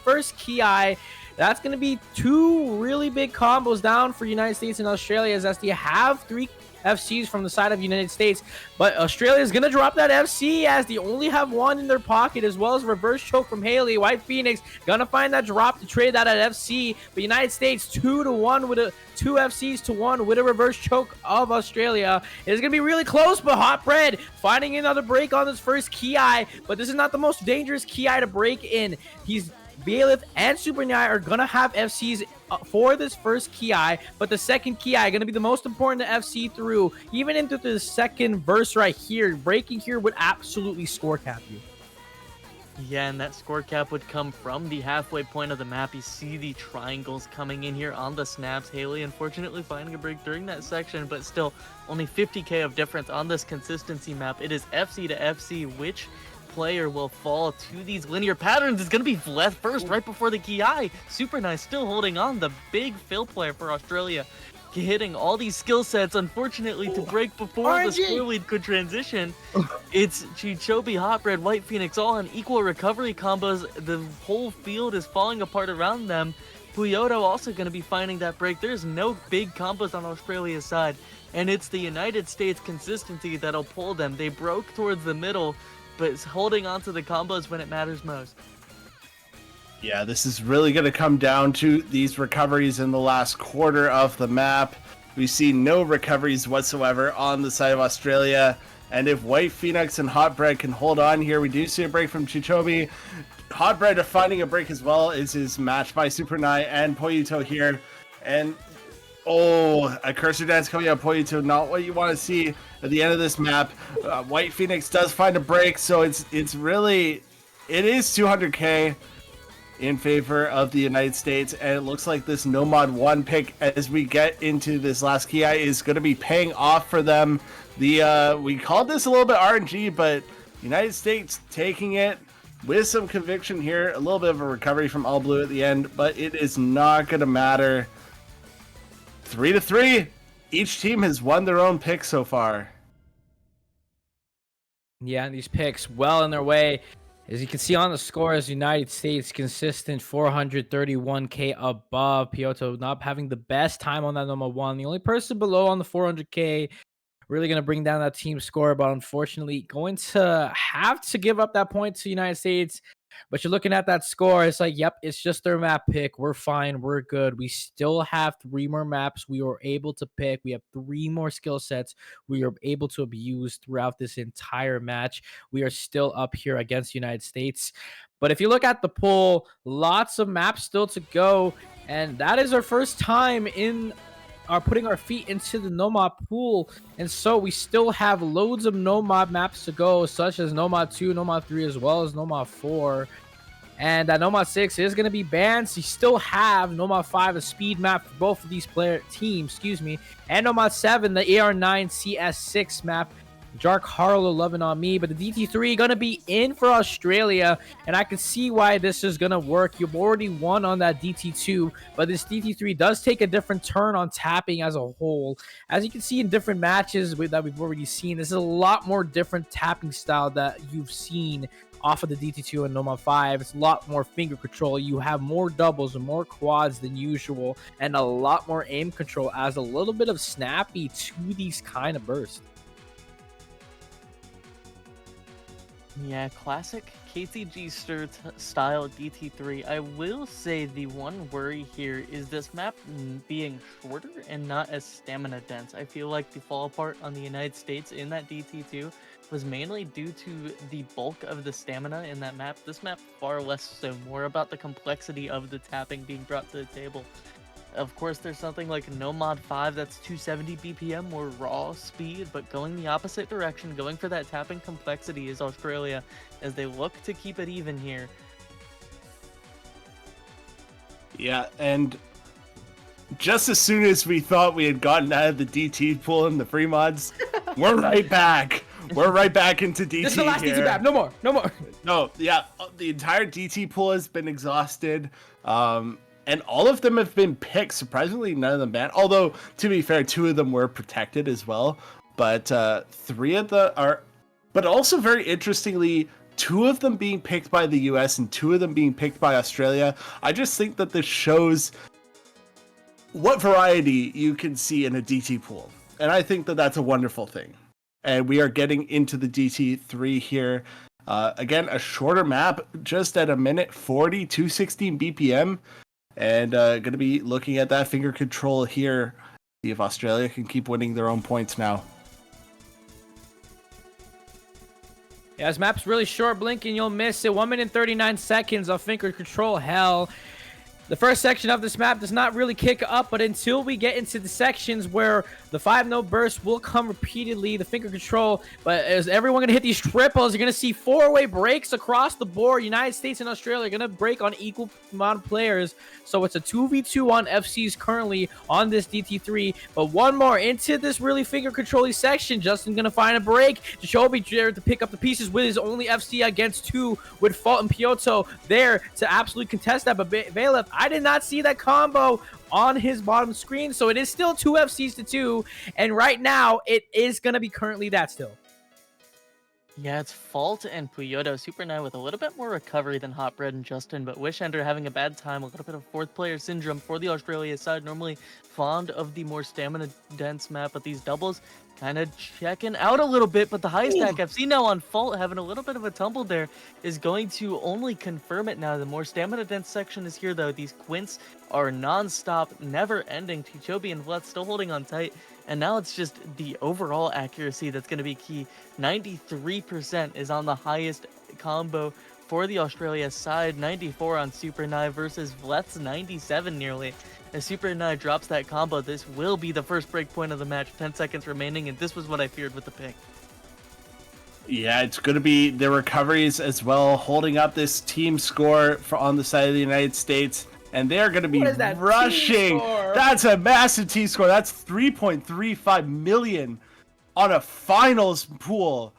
S3: first key eye. That's going to be two really big combos down for United States and Australia, as they have 3 FCs from the side of United States, but Australia is going to drop that FC as they only have 1 in their pocket, as well as reverse choke from Haley. White Phoenix going to find that drop to trade that at FC, but United States 2-1 with 2 FCs to 1 with a reverse choke of Australia. It's going to be really close, but Hot Bread finding another break on this first key eye, but this is not the most dangerous key eye to break in. Bailiff and Super Nyai are going to have FCs for this first key eye, but the second key eye going to be the most important to FC through. Even into the second verse right here, breaking here would absolutely score cap you.
S1: Yeah, and that score cap would come from the halfway point of the map. You see the triangles coming in here on the snaps. Haley unfortunately finding a break during that section, but still only 50k of difference on this consistency map. It is FC to FC. Which player will fall to these linear patterns? Is going to be Vleth first right before the Ki. Super Nice still holding on, the big fill player for Australia. hitting all these skill sets, unfortunately, to break before the score lead could transition. It's Chichobi, Hotbread, White Phoenix, all on equal recovery combos. The whole field is falling apart around them. Puyoto also going to be finding that break. There's no big combos on Australia's side, and it's the United States consistency that'll pull them. They broke towards the middle, but it's holding on to the combos when it matters most.
S2: Yeah, this is really going to come down to these recoveries in the last quarter of the map. We see no recoveries whatsoever on the side of Australia. And if White Phoenix and Hotbread can hold on here, we do see a break from Chichobi. Hotbread finding a break as well is his match by Supernai and Poyuto here. And a cursor dance coming out of Poyuto, not what you want to see at the end of this map. White Phoenix does find a break, so it is 200k in favor of the United States, and it looks like this Nomad 1 pick as we get into this last Ki is going to be paying off for them. We called this a little bit RNG, but United States taking it with some conviction here. A little bit of a recovery from All Blue at the end, but it is not going to matter. 3-3. Each team has won their own pick so far.
S3: Yeah, these picks well in their way. As you can see on the scores, United States consistent 431k above. Puyoto not having the best time on that number 1. The only person below on the 400k really going to bring down that team score, but unfortunately going to have to give up that point to United States. But you're looking at that score, it's like, yep, it's just their map pick. We're fine. We're good. We still have 3 more maps we were able to pick. We have 3 more skill sets we are able to abuse throughout this entire match. We are still up here against the United States. But if you look at the poll, lots of maps still to go. And that is our first time in putting our feet into the Nomad pool, and so we still have loads of Nomad maps to go, such as Nomad 2, Nomad 3, as well as Nomad 4. And that Nomad 6 is going to be banned, so you still have Nomad 5, a speed map for both of these teams, and Nomad 7, the AR9 CS6 map. Jark Harlow loving on me, but the DT3 gonna be in for Australia, and I can see why this is gonna work. You've already won on that DT2, but this DT3 does take a different turn on tapping as a whole. As you can see in different matches that we've already seen, this is a lot more different tapping style that you've seen off of the DT2 and Nomad 5. It's a lot more finger control. You have more doubles and more quads than usual, and a lot more aim control, as a little bit of snappy to these kind of bursts.
S1: Yeah, classic KTG style DT3. I will say the one worry here is this map being shorter and not as stamina dense. I feel like the fall apart on the United States in that DT2 was mainly due to the bulk of the stamina in that map. This map far less so, more about the complexity of the tapping being brought to the table. Of course, there's something like Nomad 5 that's 270 BPM, more raw speed, but going the opposite direction, going for that tapping complexity is Australia, as they look to keep it even here.
S2: Yeah, and just as soon as we thought we had gotten out of the DT pool and the free mods, we're right back. We're right back into DT.
S3: This is the last
S2: here.
S3: DT map. No more.
S2: No, yeah, the entire DT pool has been exhausted. And all of them have been picked. Surprisingly, none of them banned. Although, to be fair, 2 of them were protected as well. But 3 of them are... But also, very interestingly, 2 of them being picked by the US and 2 of them being picked by Australia. I just think that this shows what variety you can see in a DT pool. And I think that that's a wonderful thing. And we are getting into the DT3 here. Again, a shorter map, just at 1:40, 216 BPM. And going to be looking at that finger control here. See if Australia can keep winning their own points now.
S3: Yeah, this map's really short. Blinking, you'll miss it. 1 minute 39 seconds of finger control hell. The first section of this map does not really kick up, but until we get into the sections where the 5-no burst will come repeatedly, the finger control, but is everyone going to hit these triples? You're going to see 4-way breaks across the board. United States and Australia are going to break on equal amount of players, so it's a 2v2 on FCs currently on this DT3, but one more into this really finger controlling section. Justin going to find a break. Chichobi there to pick up the pieces with his only FC against 2 with Fault and Puyoto there to absolutely contest that, but Valef I did not see that combo on his bottom screen. So it is still 2 FCs to 2. And right now, it is going to be currently that still.
S1: Yeah, it's Fault and Puyoto. Super Knight with a little bit more recovery than Hotbread and Justin, but Wishender having a bad time. A little bit of fourth player syndrome for the Australia side. Normally fond of the more stamina dense map, but these doubles kind of checking out a little bit. But the high stack FC now on Fault having a little bit of a tumble there is going to only confirm it now. The more stamina dense section is here though. These Quints are non-stop, never ending. Chichobi and Vlet still holding on tight. And now it's just the overall accuracy that's going to be key. 93% is on the highest combo for the Australia side. 94 on Super Nye versus Vlet's 97 nearly. As Super Nye drops that combo, this will be the first break point of the match. 10 seconds remaining, and this was what I feared with the pick.
S2: Yeah, it's going to be the recoveries as well, holding up this team score on the side of the United States. And they're going to be rushing. That's a massive T score. That's 3.35 million on a finals pool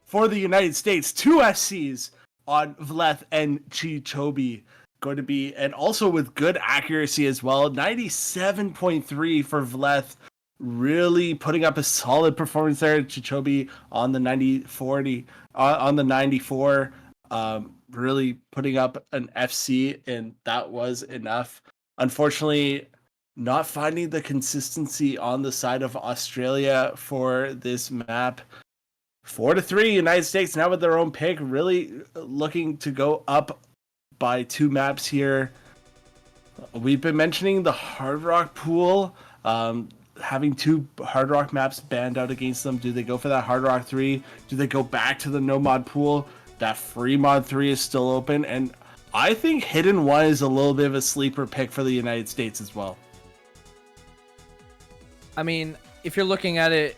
S2: for the United States. 2 SCs on Vleth and Chichobi going to be, and also with good accuracy as well. 97.3 for Vleth. Really putting up a solid performance there. Chichobi on the 90-40, on the 94. Really putting up an FC, and that was enough. Unfortunately, not finding the consistency on the side of Australia for this map. 4-3, United States now with their own pick, really looking to go up by 2 maps here. We've been mentioning the Hard Rock pool, having 2 Hard Rock maps banned out against them. Do they go for that Hard Rock 3? Do they go back to the no mod pool? That free mod 3 is still open, and I think Hidden 1 is a little bit of a sleeper pick for the United States as well.
S3: I mean, if you're looking at it,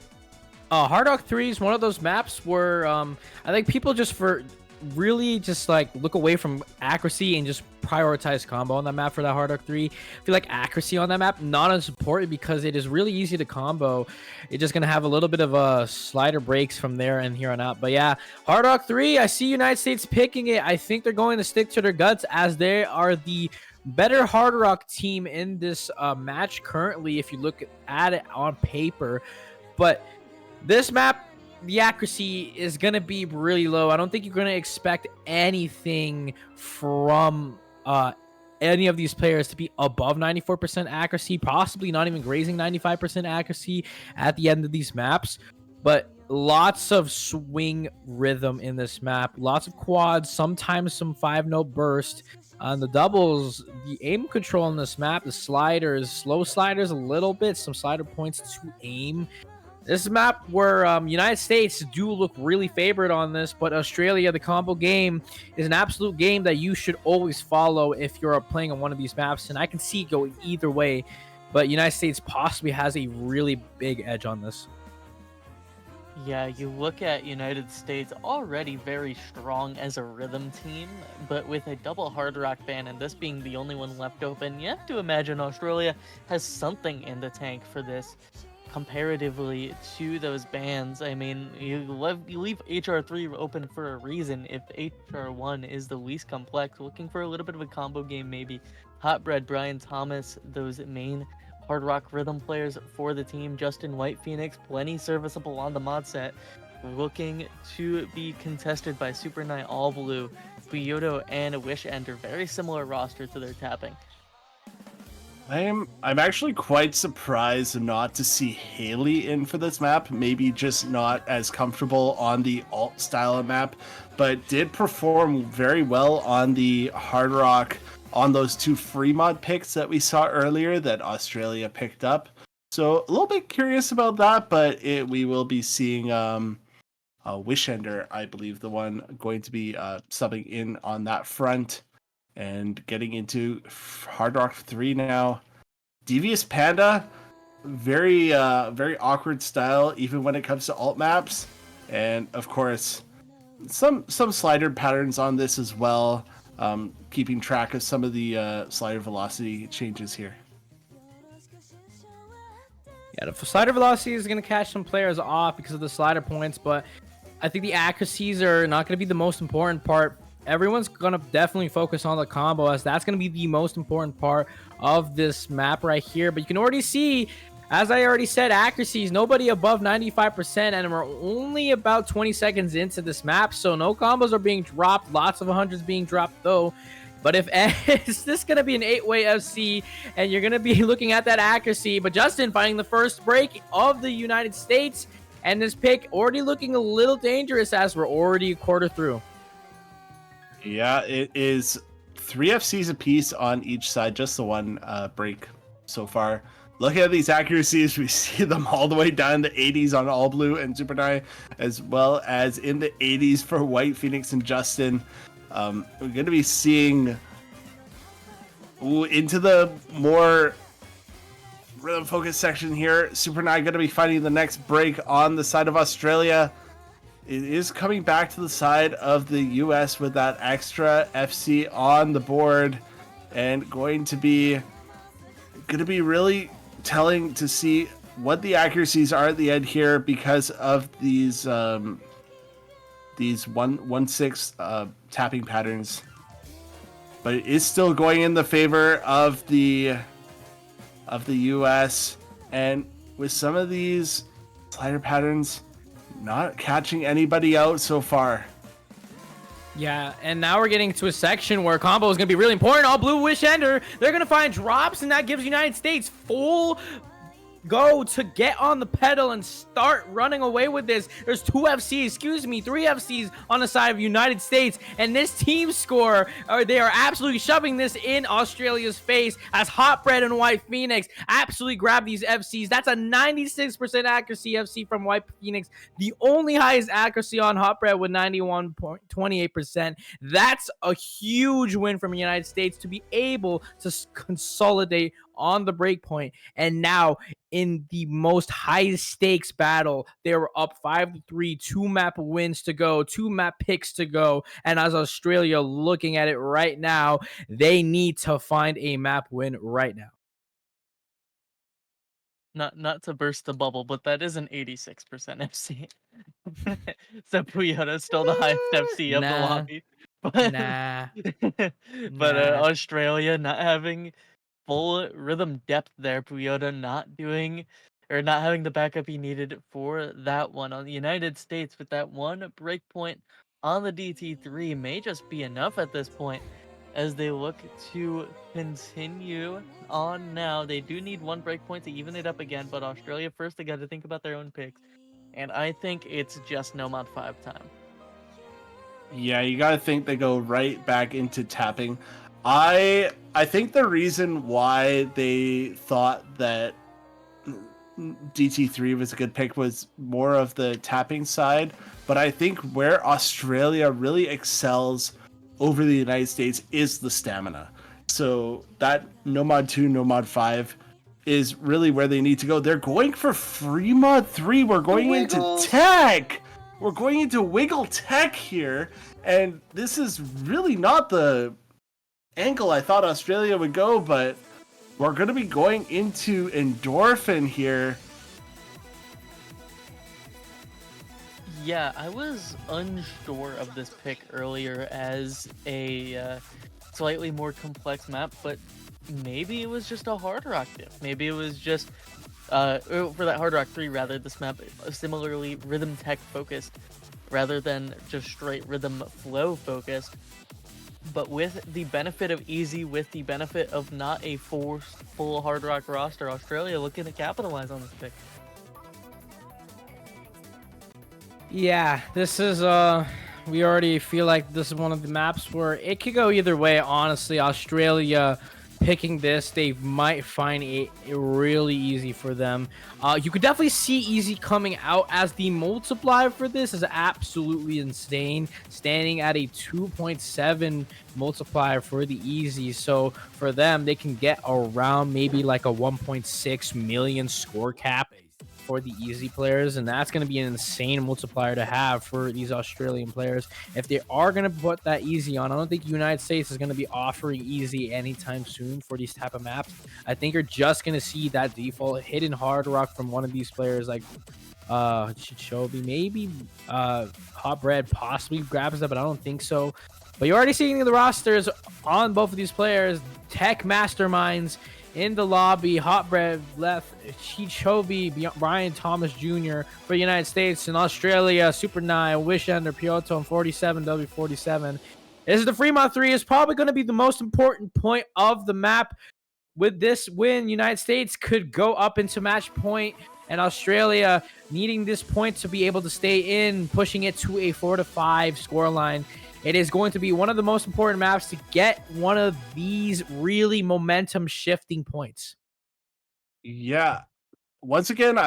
S3: Hard Rock 3 is one of those maps where I think people just look away from accuracy and just prioritize combo on that map for that Hard Rock 3. I feel like accuracy on that map not as important because it is really easy to combo. You're just going to have a little bit of slider breaks from there and here on out. But yeah, Hard Rock 3, I see United States picking it. I think they're going to stick to their guts as they are the better Hard Rock team in this match currently if you look at it on paper. But this map, the accuracy is going to be really low. I don't think you're going to expect anything from any of these players to be above 94% accuracy, possibly not even grazing 95% accuracy at the end of these maps. But lots of swing rhythm in this map, lots of quads, sometimes some 5-note burst. On the doubles, the aim control on this map, the sliders, slow sliders a little bit, some slider points to aim. This is a map where United States do look really favored on this, but Australia, the combo game, is an absolute game that you should always follow if you're playing on one of these maps, and I can see it going either way, but United States possibly has a really big edge on this.
S1: Yeah, you look at United States already very strong as a rhythm team, but with a double Hard Rock ban and this being the only one left open, you have to imagine Australia has something in the tank for this. Comparatively to those bans, I mean, you leave HR3 open for a reason. If HR1 is the least complex, looking for a little bit of a combo game maybe. Hotbread, Brian Thomas, those main Hard Rock rhythm players for the team. Justin White Phoenix, plenty serviceable on the mod set. Looking to be contested by Super Knight All Blue, Puyoto, and Wishender. Very similar roster to their tapping.
S2: I'm actually quite surprised not to see Haley in for this map. Maybe just not as comfortable on the alt style map, but did perform very well on the Hard Rock on those 2 free mod picks that we saw earlier that Australia picked up. So a little bit curious about that, but we will be seeing Wishender, I believe, the one going to be subbing in on that front. And getting into Hard Rock 3 now. Devious Panda, very awkward style, even when it comes to alt maps. And of course, some slider patterns on this as well, keeping track of some of the slider velocity changes here.
S3: Yeah, the slider velocity is going to catch some players off because of the slider points, but I think the accuracies are not going to be the most important part everyone's gonna definitely focus on the combo, as that's gonna be the most important part of this map right here. But you can already see, as I already said, accuracies, nobody above 95%, and we're only about 20 seconds into this map, so no combos are being dropped. Lots of 100s being dropped though. But if is this gonna be an 8-way FC, and you're gonna be looking at that accuracy? But Justin finding the first break of the United States, and this pick already looking a little dangerous as we're already a quarter through.
S2: Yeah, it is 3 FCs apiece on each side, just the one break so far. Looking at these accuracies, we see them all the way down in the 80s on All Blue and Supernai, as well as in the 80s for White Phoenix and Justin. We're going to be seeing into the more rhythm focus section here. Supernai going to be finding the next break on the side of Australia. It is coming back to the side of the US with that extra FC on the board, and going to be really telling to see what the accuracies are at the end here, because of these 1-6 tapping patterns. But it is still going in the favor of the US, and with some of these slider patterns not catching anybody out so far.
S3: Yeah, and now we're getting to a section where combo is going to be really important. All Blue Wish Ender, they're going to find drops, and that gives United States full go to get on the pedal and start running away with this. There's 3 FCs on the side of United States, and this team score, they are absolutely shoving this in Australia's face, as Hot Bread and White Phoenix absolutely grab these FCs. That's a 96% accuracy FC from White Phoenix, the only highest accuracy on Hot Bread with 91.28%. That's a huge win from the United States to be able to consolidate on the break point. And now in the most high stakes battle, they were up 5-3, 2 map wins to go, 2 map picks to go. And as Australia looking at it right now, they need to find a map win right now.
S1: Not to burst the bubble, but that is an 86% FC. So Puyota's still the highest FC of the lobby. But Australia not having full rhythm depth there. Puyota not having the backup he needed for that one. On the United States, with that one breakpoint on the DT3 may just be enough at this point, as they look to continue on now. They do need one breakpoint to even it up again, but Australia first, they got to think about their own picks. And I think it's just Nomad 5 time.
S2: Yeah, you got to think they go right back into tapping. I think the reason why they thought that DT3 was a good pick was more of the tapping side, but I think where Australia really excels over the United States is the stamina. So that Nomad 2, Nomad 5 is really where they need to go. They're going for free mod 3. We're going into tech. We're going into Wiggle Tech here, and this is really not the angle I thought Australia would go, but we're going to be going into Endorphin here.
S1: Yeah, I was unsure of this pick earlier as a slightly more complex map, but maybe it was just a Hard Rock diff. Maybe it was just for that Hard Rock 3 rather, this map similarly rhythm tech focused rather than just straight rhythm flow focused. But with the benefit of easy, with the benefit of not a full Hard Rock roster, Australia looking to capitalize on this pick.
S3: Yeah, this is we already feel like this is one of the maps where it could go either way. Honestly, Australia picking this, they might find it really easy for them. You could definitely see easy coming out, as the multiplier for this is absolutely insane, standing at a 2.7 multiplier for the easy. So for them, they can get around maybe like a 1.6 million score cap for the easy players, and that's going to be an insane multiplier to have for these Australian players if they are going to put that easy on. I don't think United States is going to be offering easy anytime soon for these type of maps. I think you're just going to see that default hidden Hard Rock from one of these players, like Chichobi, maybe Hot Bread possibly grabs that, but I don't think so. But you're already seeing the rosters on both of these players. Tech masterminds in the lobby. Hotbread left. Chichobi, Brian Thomas Jr. for the United States. In Australia, Super 9, Wishender, Piotto, and 47W47. This is the Fremont 3. Is probably going to be the most important point of the map. With this win, United States could go up into match point, and Australia needing this point to be able to stay in, pushing it to a 4-5 scoreline. It is going to be one of the most important maps to get one of these really momentum shifting points.
S2: Yeah. Once again,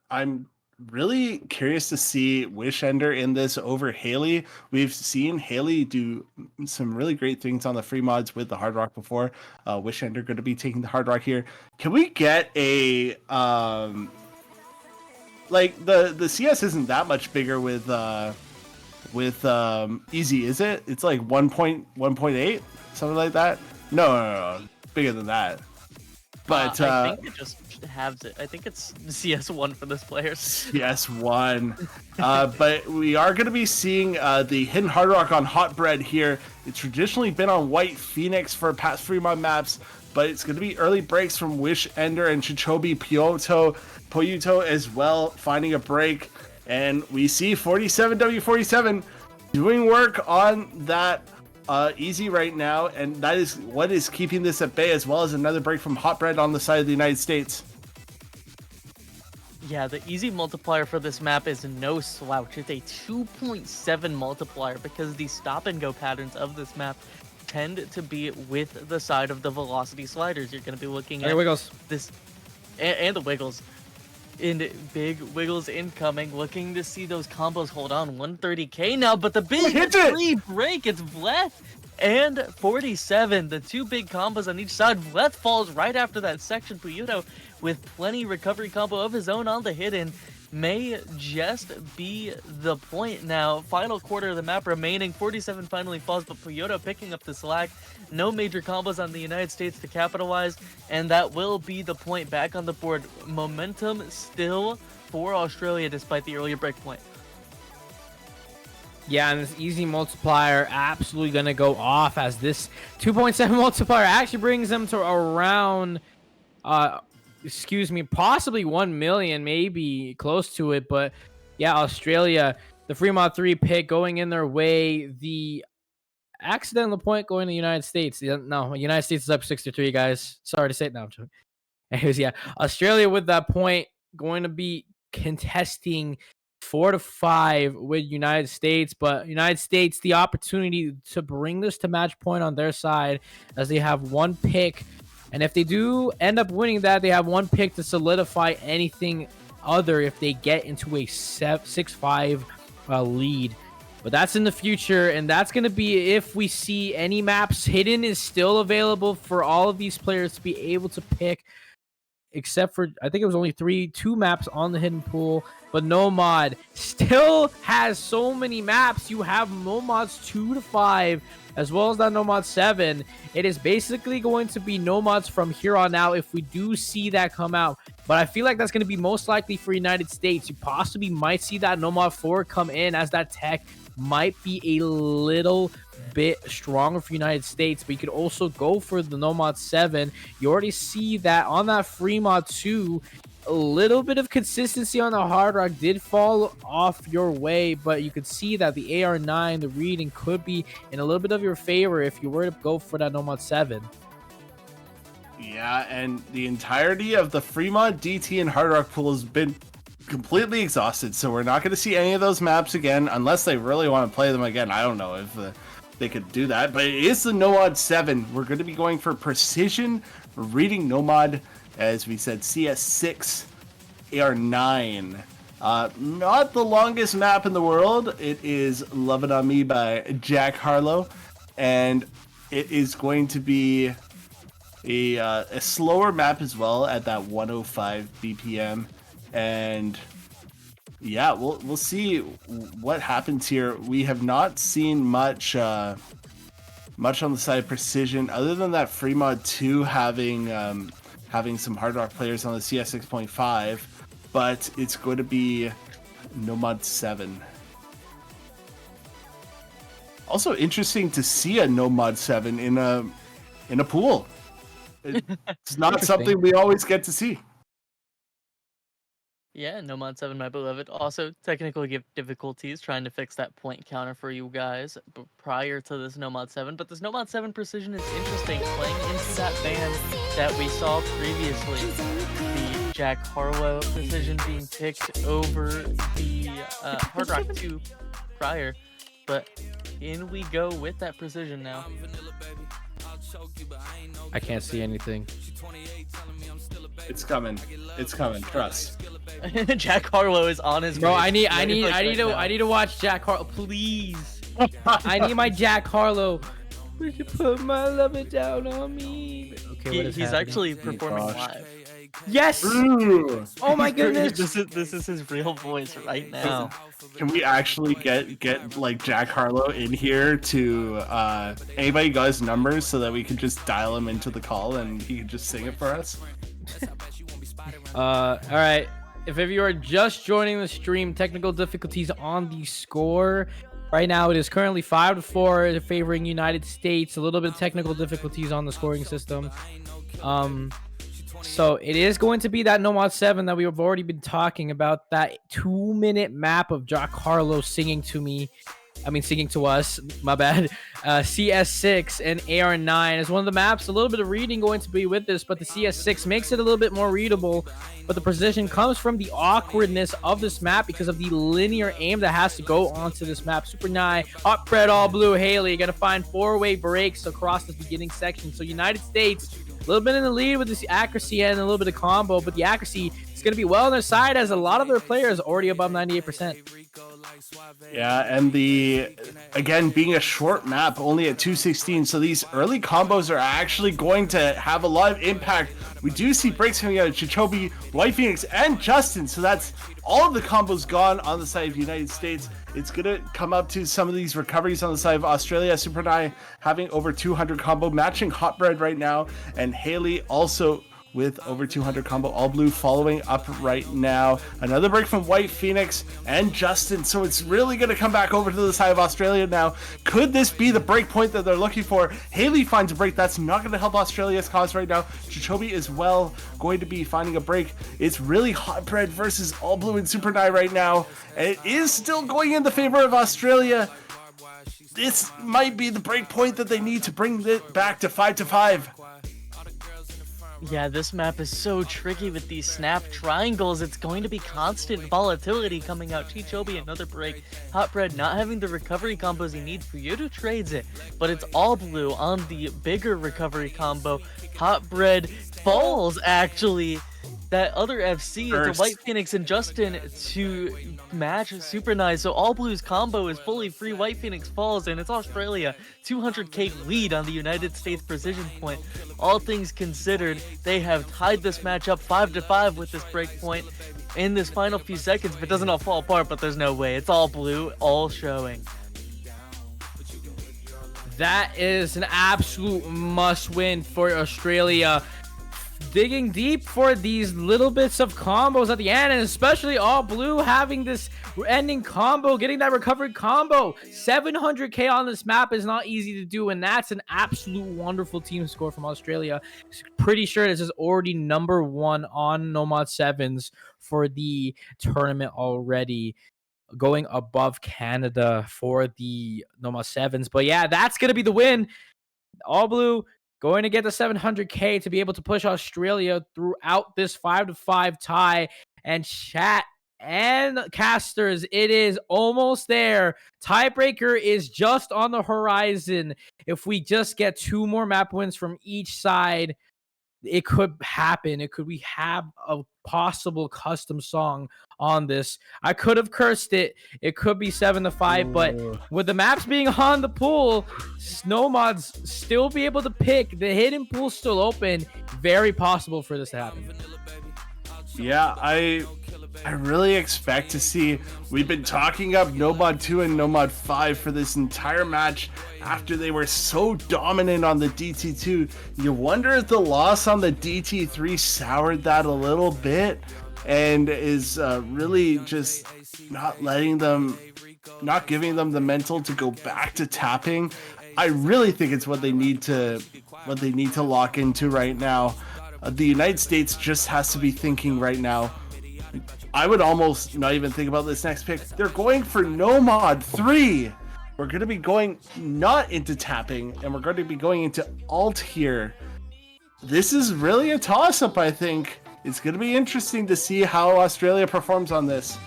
S2: I'm really curious to see Wishender in this over Haley. We've seen Haley do some really great things on the free mods with the Hard Rock before. Wishender going to be taking the Hard Rock here. Can we get a like the CS isn't that much bigger with Easy, is it? It's like 1.8, something like that. No, bigger than that. But
S1: I think it just halves it. I think it's CS1 for this player.
S2: CS1. But we are going to be seeing the Hidden Hard Rock on Hot Bread here. It's traditionally been on White Phoenix for past Fremont maps, but it's going to be early breaks from Wishender and Chichobi Poyuto as well, finding a break. And we see 47W47 doing work on that Easy right now, and that is what is keeping this at bay, as well as another break from Hot Bread on the side of the United States.
S1: Yeah, the Easy multiplier for this map is no slouch. It's a 2.7 multiplier because the stop and go patterns of this map tend to be with the side of the velocity sliders. You're going to be looking at
S3: Wiggles.
S1: This and the Wiggles. In big Wiggles incoming, looking to see those combos. Hold on, 130k now, but the big free break, it's Vleth and 47, the two big combos on each side. Vleth falls right after that section. Puyuto, with plenty recovery combo of his own on the hidden, may just be the point now. Final quarter of the map remaining. 47 finally falls, but Puyuto picking up the slack. No major combos on the United States to capitalize, and that will be the point back on the board. Momentum still for Australia despite the earlier break point.
S3: Yeah, and this Easy multiplier absolutely going to go off, as this 2.7 multiplier actually brings them to around possibly 1 million, maybe close to it. But yeah, Australia, the Fremont 3 pick going in their way. The accidental point going to the United States. No, United States is up 6-3, guys. Sorry to say it now. Anyways, yeah, Australia with that point going to be contesting 4-5 with United States, but United States the opportunity to bring this to match point on their side, as they have one pick. And if they do end up winning that, they have one pick to solidify anything other if they get into a 6-5 lead. But that's in the future, and that's going to be if we see any maps. Hidden is still available for all of these players to be able to pick, except for, I think it was only 2 maps on the hidden pool. But Nomad still has so many maps. You have Nomads 2-5, as well as that Nomad 7. It is basically going to be Nomads from here on out if we do see that come out. But I feel like that's going to be most likely for United States. You possibly might see that Nomad 4 come in, as that tech might be a little bit stronger for United States, but you could also go for the Nomad 7. You already see that on that Fremont 2, a little bit of consistency on the Hard Rock did fall off your way, but you could see that the AR9, the reading, could be in a little bit of your favor if you were to go for that Nomad 7.
S2: Yeah, and the entirety of the Fremont, DT, and Hard Rock pool has been completely exhausted, so we're not going to see any of those maps again unless they really want to play them again. I don't know if they could do that, but it is the Nomad 7. We're going to be going for precision reading Nomad, as we said, CS6 AR9. Not the longest map in the world. It is Love It On Me by Jack Harlow, and it is going to be a slower map as well at that 105 BPM. And yeah, we'll see what happens here. We have not seen much on the side of precision, other than that Fremont 2 having some Hard Rock players on the CS 6.5, but it's going to be Nomad 7. Also interesting to see a No Mod 7 in a pool. It's not something we always get to see.
S1: Yeah, No Mod 7, my beloved. Also, technical difficulties trying to fix that point counter for you guys prior to this No Mod 7. But this No Mod 7 precision is interesting, playing into that band that we saw previously. The Jack Harlow precision being picked over the Hard Rock 2 prior. But in we go with that precision now.
S3: I can't see anything.
S2: It's coming. It's coming. Trust.
S1: Jack Harlow is on his
S3: Bro,
S1: way.
S3: I need to watch Jack Harlow, please. I need my Jack Harlow. Would you put my lover down on me? Okay, what is
S1: He's
S3: happening?
S1: actually performing
S2: gosh.
S1: live.
S3: Yes.
S2: Ooh.
S3: Oh my goodness.
S1: This is his real voice right now.
S2: Can we actually get like Jack Harlow in here to anybody got his numbers so that we can just dial him into the call and he can just sing it for us?
S3: All right. If you are just joining the stream, technical difficulties on the score. Right now, it is currently 5-4 favoring United States. A little bit of technical difficulties on the scoring system. So it is going to be that No Mod 7 that we have already been talking about. That 2-minute map of Jack Harlow singing to us. My bad. CS6 and AR9 is one of the maps. A little bit of reading going to be with this, but the CS6 makes it a little bit more readable. But the precision comes from the awkwardness of this map because of the linear aim that has to go onto this map. Super Nye, Hot Bread, All Blue, Haley gonna find 4-way breaks across this beginning section. So United States, a little bit in the lead with this accuracy and a little bit of combo, but the accuracy is going to be well on their side as a lot of their players already above 98%.
S2: Yeah, and again, being a short map, only at 216, so these early combos are actually going to have a lot of impact. We do see breaks coming out of Chichobi, White Phoenix, and Justin, so that's all of the combos gone on the side of the United States. It's going to come up to some of these recoveries on the side of Australia. Super Nye having over 200 combo, matching Hot Bread right now, and Haley also with over 200 combo. All Blue following up right now. Another break from White Phoenix and Justin. So it's really going to come back over to the side of Australia now. Could this be the break point that they're looking for? Haley finds a break. That's not going to help Australia's cause right now. Chichobi is well going to be finding a break. It's really Hot Bread versus All Blue and Super Nye right now. And it is still going in the favor of Australia. This might be the break point that they need to bring it back to 5-5.
S1: Yeah, this map is so tricky with these snap triangles. It's going to be constant volatility coming out. Chichobi, another break. Hot Bread not having the recovery combos he needs. Fuyuto trades it, but it's All Blue on the bigger recovery combo. Hot Bread falls, actually. That other FC is a White Phoenix and Justin to match Super Nice. So All Blue's combo is fully free. White Phoenix falls, and it's Australia 200k lead on the United States precision point. All things considered, they have tied this match up 5-5 with this break point in this final few seconds. If it doesn't all fall apart, but there's no way. It's All Blue, all showing.
S3: That is an absolute must-win for Australia. Digging deep for these little bits of combos at the end, and especially All Blue having this ending combo, getting that recovery combo. 700k on this map is not easy to do, and that's an absolute wonderful team score from Australia. Pretty sure this is already number 1 on No Mod 7s for the tournament already, going above Canada for the No Mod 7s. But yeah, that's going to be the win. All Blue going to get the 700k to be able to push Australia throughout this 5-5 tie. And chat and casters, it is almost there. Tiebreaker is just on the horizon. If we just get 2 more map wins from each side, it could happen. We have a possible custom song on this. I could have cursed it. It could be 7-5, but with the maps being on the pool, No Mods still be able to pick. The hidden pool still open. Very possible for this to happen.
S2: Yeah, I really expect to see. We've been talking up No Mod 2 and No Mod 5 for this entire match after they were so dominant on the DT2. You wonder if the loss on the DT3 soured that a little bit and is really just not letting them not giving them the mental to go back to tapping. I really think it's what they need to lock into right now. The United States just has to be thinking right now. I would almost not even think about this next pick. They're going for Nomad 3. We're going to be going not into tapping, and we're going to be going into alt here. This is really a toss-up, I think. It's going to be interesting to see how Australia performs on this.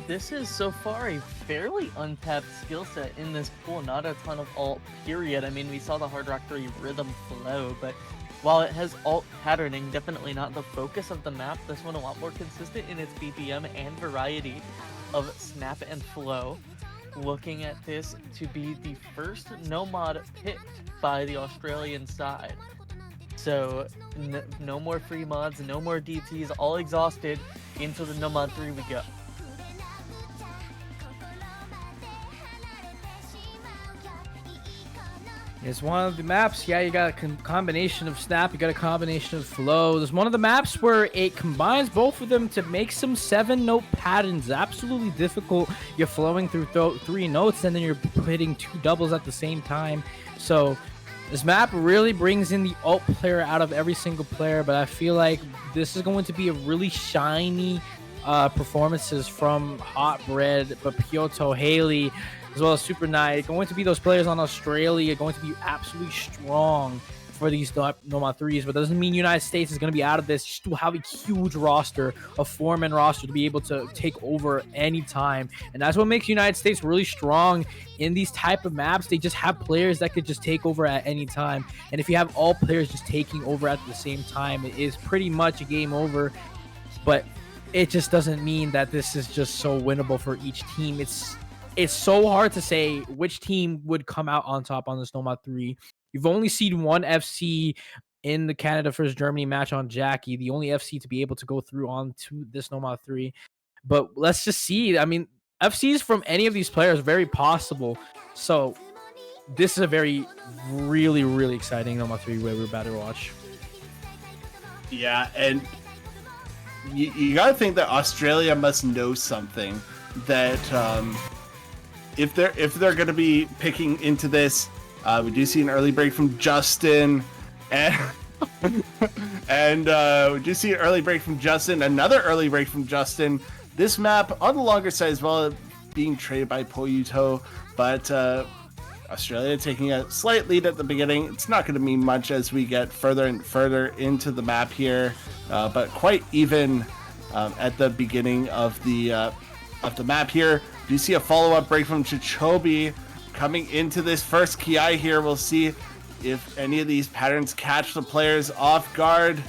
S1: This is so far a fairly untapped skill set in this pool, not a ton of alt, period. I mean, we saw the Hard Rock 3 Rhythm Flow, but while it has alt patterning, definitely not the focus of the map, this one a lot more consistent in its BPM and variety of snap and flow. Looking at this to be the first Nomad picked by the Australian side. So, no more free mods, no more DTs, all exhausted. Into the Nomad 3 we go.
S3: It's one of the maps, yeah, you got a combination of snap, you got a combination of flow. There's one of the maps where it combines both of them to make some 7-note patterns. Absolutely difficult. You're flowing through 3 notes and then you're hitting 2 doubles at the same time. So this map really brings in the alt player out of every single player, but I feel like this is going to be a really shiny performances from Hot Bread, but Piotr, Haley, as well as Super Knight, going to be those players on Australia, going to be absolutely strong for these Nomad 3s, but doesn't mean United States is going to be out of this. You still have a huge roster, a 4-man roster to be able to take over anytime, and that's what makes United States really strong in these type of maps. They just have players that could just take over at any time, and if you have all players just taking over at the same time, it is pretty much a game over, but it just doesn't mean that this is just so winnable for each team. It's so hard to say which team would come out on top on this Nomad 3. You've only seen one FC in the Canada versus Germany match on Jackie, the only FC to be able to go through on to this Nomad 3. But let's just see. I mean, FCs from any of these players are very possible. So this is a very, really, really exciting Nomad 3 where we're about to watch.
S2: Yeah, and you got to think that Australia must know something that if they're going to be picking into this, we do see an early break from Justin, and we do see an early break from Justin, another early break from Justin. This map on the longer side as well, being traded by Poyuto, but Australia taking a slight lead at the beginning. It's not going to mean much as we get further and further into the map here, but quite even at the beginning of the map here. Do you see a follow-up break from Chichobi coming into this first Ki here? We'll see if any of these patterns catch the players off guard.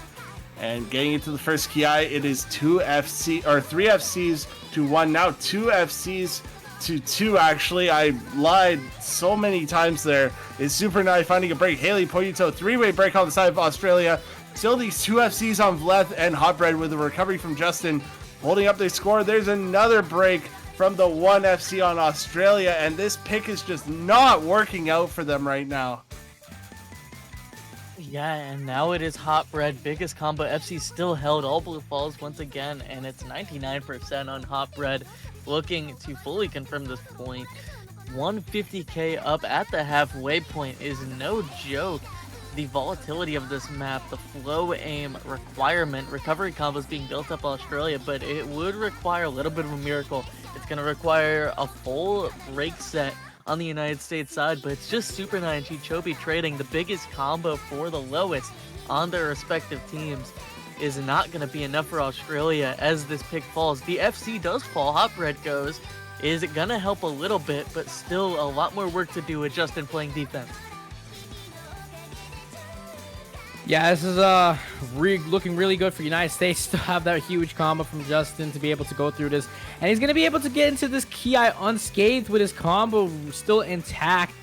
S2: And getting into the first Ki, it is 3 FCs to 1. Now 2 FCs to 2, actually. I lied so many times there. Is Super Knight finding a break? Haley, Poyuto, 3-way break on the side of Australia. Still these 2 FCs on Vleth and Hotbread with a recovery from Justin. Holding up their score. There's another break from the 1 FC on Australia, and this pick is just not working out for them right now.
S1: Yeah, and now it is Hot Bread. Biggest combo. FC still held all blue falls once again, and it's 99% on Hot Bread. Looking to fully confirm this point. 150k up at the halfway point is no joke. The volatility of this map, the flow aim requirement, recovery combos being built up Australia, but it would require a little bit of a miracle. It's going to require a full break set on the United States side, but it's just Super Knight and Chichobi trading. The biggest combo for the lowest on their respective teams is not going to be enough for Australia as this pick falls. The FC does fall, Hot Bread goes. Is it going to help a little bit, but still a lot more work to do with Justin playing defense.
S3: Yeah, this is looking really good for United States to have that huge combo from Justin to be able to go through this. And he's going to be able to get into this Ki unscathed with his combo still intact.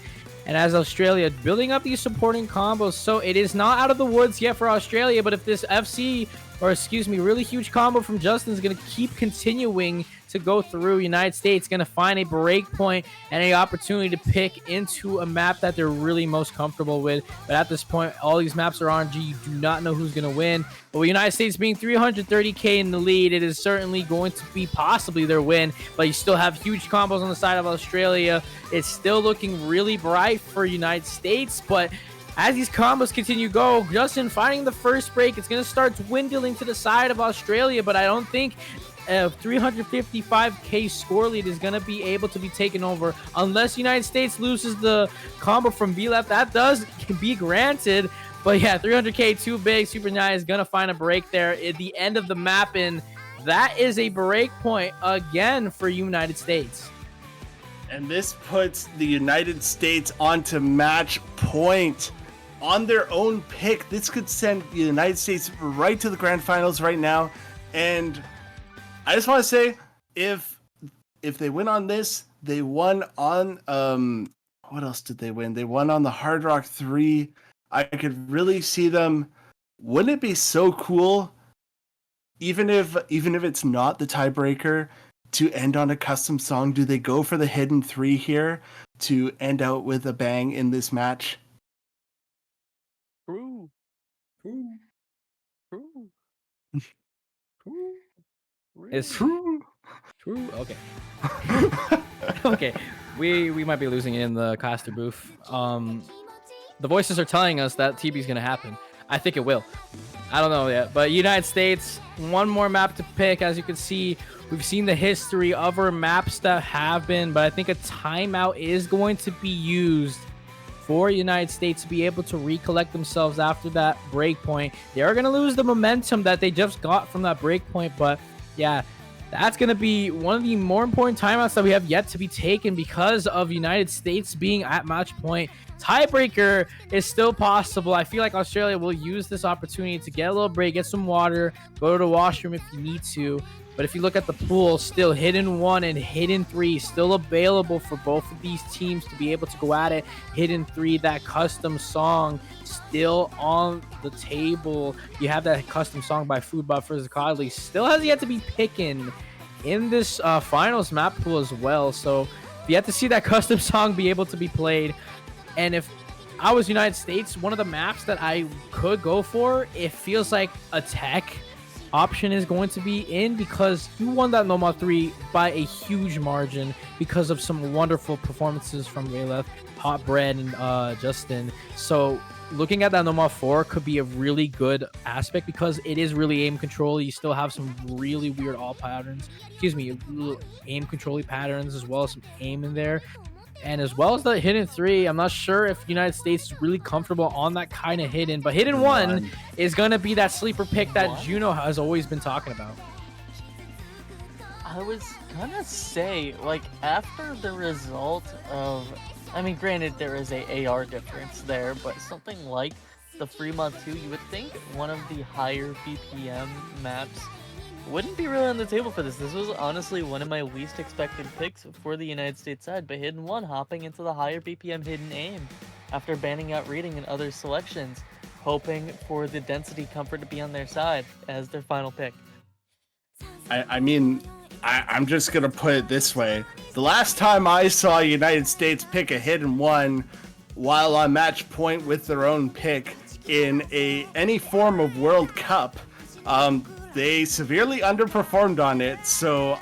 S3: And as Australia building up these supporting combos, so it is not out of the woods yet for Australia, but if this FC or excuse me, really huge combo from Justin is going to keep continuing to go through. United States going to find a break point and an opportunity to pick into a map that they're really most comfortable with. But at this point, all these maps are RNG. You do not know who's going to win. But with United States being 330k in the lead, it is certainly going to be possibly their win. But you still have huge combos on the side of Australia. It's still looking really bright for United States, but as these combos continue to go, Justin finding the first break, it's going to start dwindling to the side of Australia, but I don't think a 355k score lead is going to be able to be taken over unless United States loses the combo from VLEF. That does be granted, but yeah, 300k too big. Super Nyan is going to find a break there at the end of the map, and that is a break point again for United States.
S2: And this puts the United States onto match point on their own pick. This could send the United States right to the grand finals right now. And I just want to say, if they win on this, they won on what else did they win? They won on the Hard Rock 3. I could really see them. Wouldn't it be so cool, even if it's not the tiebreaker, to end on a custom song? Do they go for the hidden 3 here to end out with a bang in this match?
S1: True.
S3: It's true. Okay. Okay. We might be losing it in the caster booth. The voices are telling us that TB is gonna happen. I think it will. I don't know yet, but United States, one more map to pick. As you can see, we've seen the history of our maps that have been, but I think a timeout is going to be used for United States to be able to recollect themselves after that break point. They are going to lose the momentum that they just got from that break point, but yeah, that's going to be one of the more important timeouts that we have yet to be taken because of United States being at match point. Tiebreaker is still possible. I feel like Australia will use this opportunity to get a little break, get some water, go to the washroom if you need to. But if you look at the pool, still Hidden 1 and Hidden 3 still available for both of these teams to be able to go at it. Hidden 3, that custom song, still on the table. You have that custom song by Food Buffers Godly, still has yet to be picking in this finals map pool as well. So you have to see that custom song be able to be played. And if I was United States, one of the maps that I could go for, it feels like a tech option is going to be in, because you won that Nomad 3 by a huge margin because of some wonderful performances from Rayleth, Hot Bread, and Justin. So looking at that Nomad 4 could be a really good aspect because it is really aim control. You still have some really weird all patterns, aim control patterns, as well as some aim in there. And as well as the Hidden 3, I'm not sure if United States is really comfortable on that kind of Hidden. But Hidden 1 is going to be that sleeper pick that Juno has always been talking about.
S1: I was going to say, like, after the result of... I mean, granted, there is a AR difference there, but something like the Fremont 2, you would think one of the higher BPM maps wouldn't be really on the table for this. This was honestly one of my least expected picks for the United States side, but Hidden 1 hopping into the higher BPM Hidden Aim after banning out reading and other selections, hoping for the density comfort to be on their side as their final pick.
S2: I'm just going to put it this way. The last time I saw United States pick a Hidden 1 while on match point with their own pick in any form of World Cup, they severely underperformed on it. So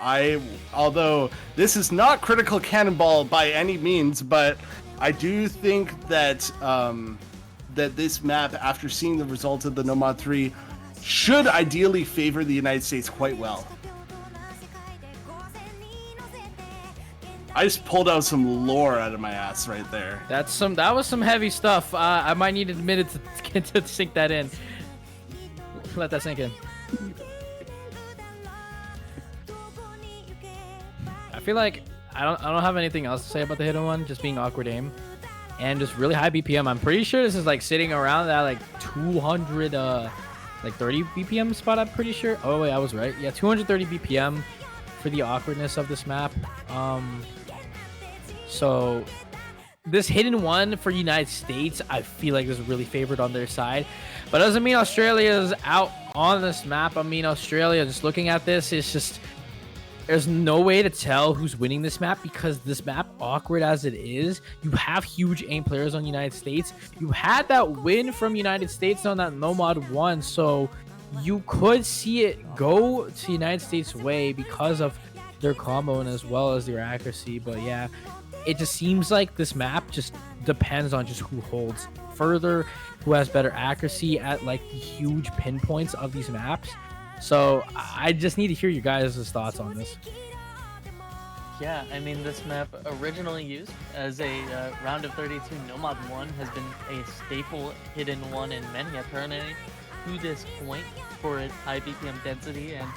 S2: although this is not Critical Cannonball by any means, but I do think that that this map, after seeing the results of the Nomad 3, should ideally favor the United States quite well. I just pulled out some lore out of my ass right there.
S3: That was some heavy stuff. I might need a minute to sink that in. Let that sink in. I feel like I don't have anything else to say about the Hidden 1, just being awkward aim and just really high BPM. I'm pretty sure this is like sitting around that like 200 like 30 BPM spot, I'm pretty sure. Oh wait, I was right. Yeah, 230 BPM for the awkwardness of this map. So this hidden one for United States, I feel like is really favored on their side, but doesn't mean Australia is out on this map. I mean, Australia, just looking at this, it's just there's no way to tell who's winning this map because this map, awkward as it is, you have huge aim players on United States. You had that win from United States on that Nomad 1, so you could see it go to United States' way because of their combo and as well as their accuracy. But yeah, it just seems like this map just depends on just who holds further, who has better accuracy at like the huge pinpoints of these maps. So I just need to hear you guys' thoughts on this.
S1: Yeah, I mean, this map originally used as a round of 32 Nomad 1 has been a staple hidden one in many a tournament to this point for its high BPM density and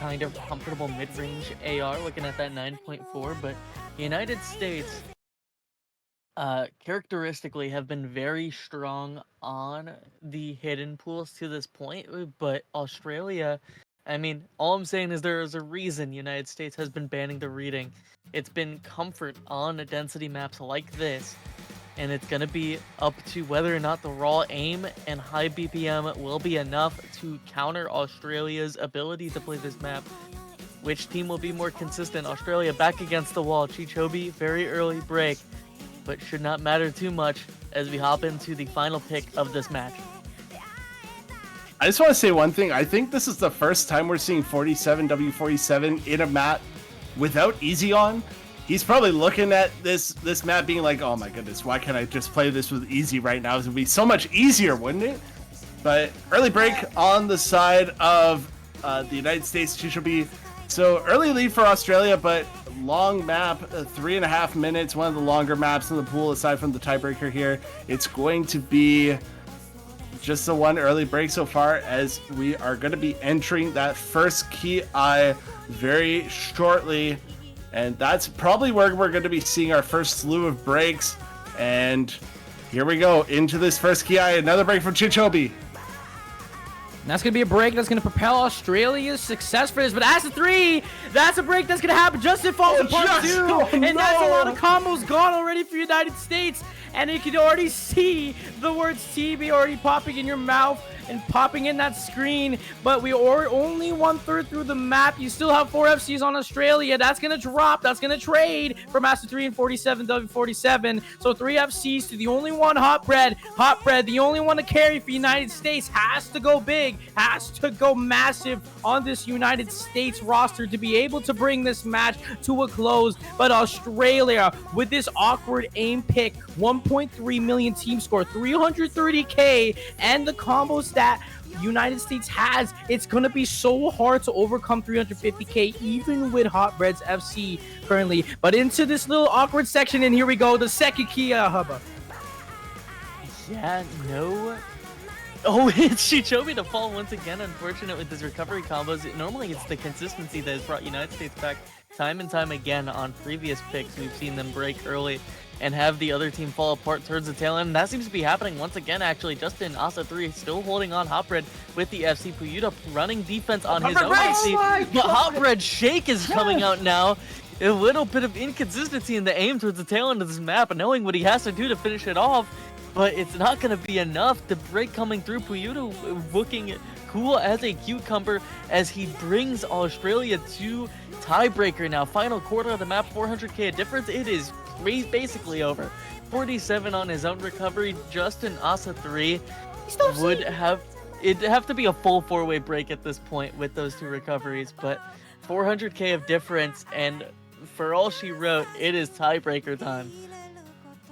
S1: kind of comfortable mid-range AR, looking at that 9.4, but United States characteristically have been very strong on the hidden pools to this point, but Australia, I mean, all I'm saying is there is a reason United States has been banning the reading. It's been comfort on density maps like this, and it's going to be up to whether or not the raw aim and high BPM will be enough to counter Australia's ability to play this map. Which team will be more consistent? Australia back against the wall. Chichobi, very early break, but should not matter too much as we hop into the final pick of this match.
S2: I just want to say one thing. I think this is the first time we're seeing 47W47 in a map without Easy on. He's probably looking at this map being like, oh my goodness, why can't I just play this with Easy right now? It would be so much easier, wouldn't it? But early break on the side of the United States. Chichobi. So early lead for Australia, but long map, 3.5 minutes, one of the longer maps in the pool aside from the tiebreaker here. It's going to be just the one early break so far, as we are going to be entering that first KI very shortly, and that's probably where we're going to be seeing our first slew of breaks. And here we go into this first KI, another break from Chichobi.
S3: And that's going to be a break that's going to propel Australia's success for this. But as a 3, that's a break that's going to happen just in falls apart too. And that's a lot of combos gone already for United States. And you can already see the words TB already popping in your mouth and popping in that screen. But we are only 1/3 through the map. You still have 4 FCs on Australia. That's going to drop. That's going to trade for Master 3 and 47W47. So 3 FCs to the only one Hot Bread. Hot Bread, the only one to carry for United States, has to go big, has to go massive on this United States roster to be able to bring this match to a close. But Australia, with this awkward aim pick, 1.3 million team score, 330k, and the combos that United States has, it's going to be so hard to overcome 350k even with Hot Bread's FC currently. But into this little awkward section, and here we go, the second Kia Hubba.
S1: Yeah, no. Oh, it's Chichobi to fall once again. Unfortunate with his recovery combos. Normally it's the consistency that has brought United States back time and time again on previous picks. We've seen them break early and have the other team fall apart towards the tail end. And that seems to be happening once again, actually. Justin Asa 3 still holding on Hot Bread with the FC. Puyuta running defense on his own FC. But Hot Bread Shake is coming out now. A little bit of inconsistency in the aim towards the tail end of this map, and knowing what he has to do to finish it off. But it's not going to be enough. The break coming through. Puyuta looking cool as a cucumber as he brings Australia to tiebreaker now. Final quarter of the map, 400k difference. It is basically over. 47 on his own recovery. Justin Asa 3 would have... It'd have to be a full 4-way break at this point with those 2 recoveries. But 400k of difference, and for all she wrote, it is tiebreaker time.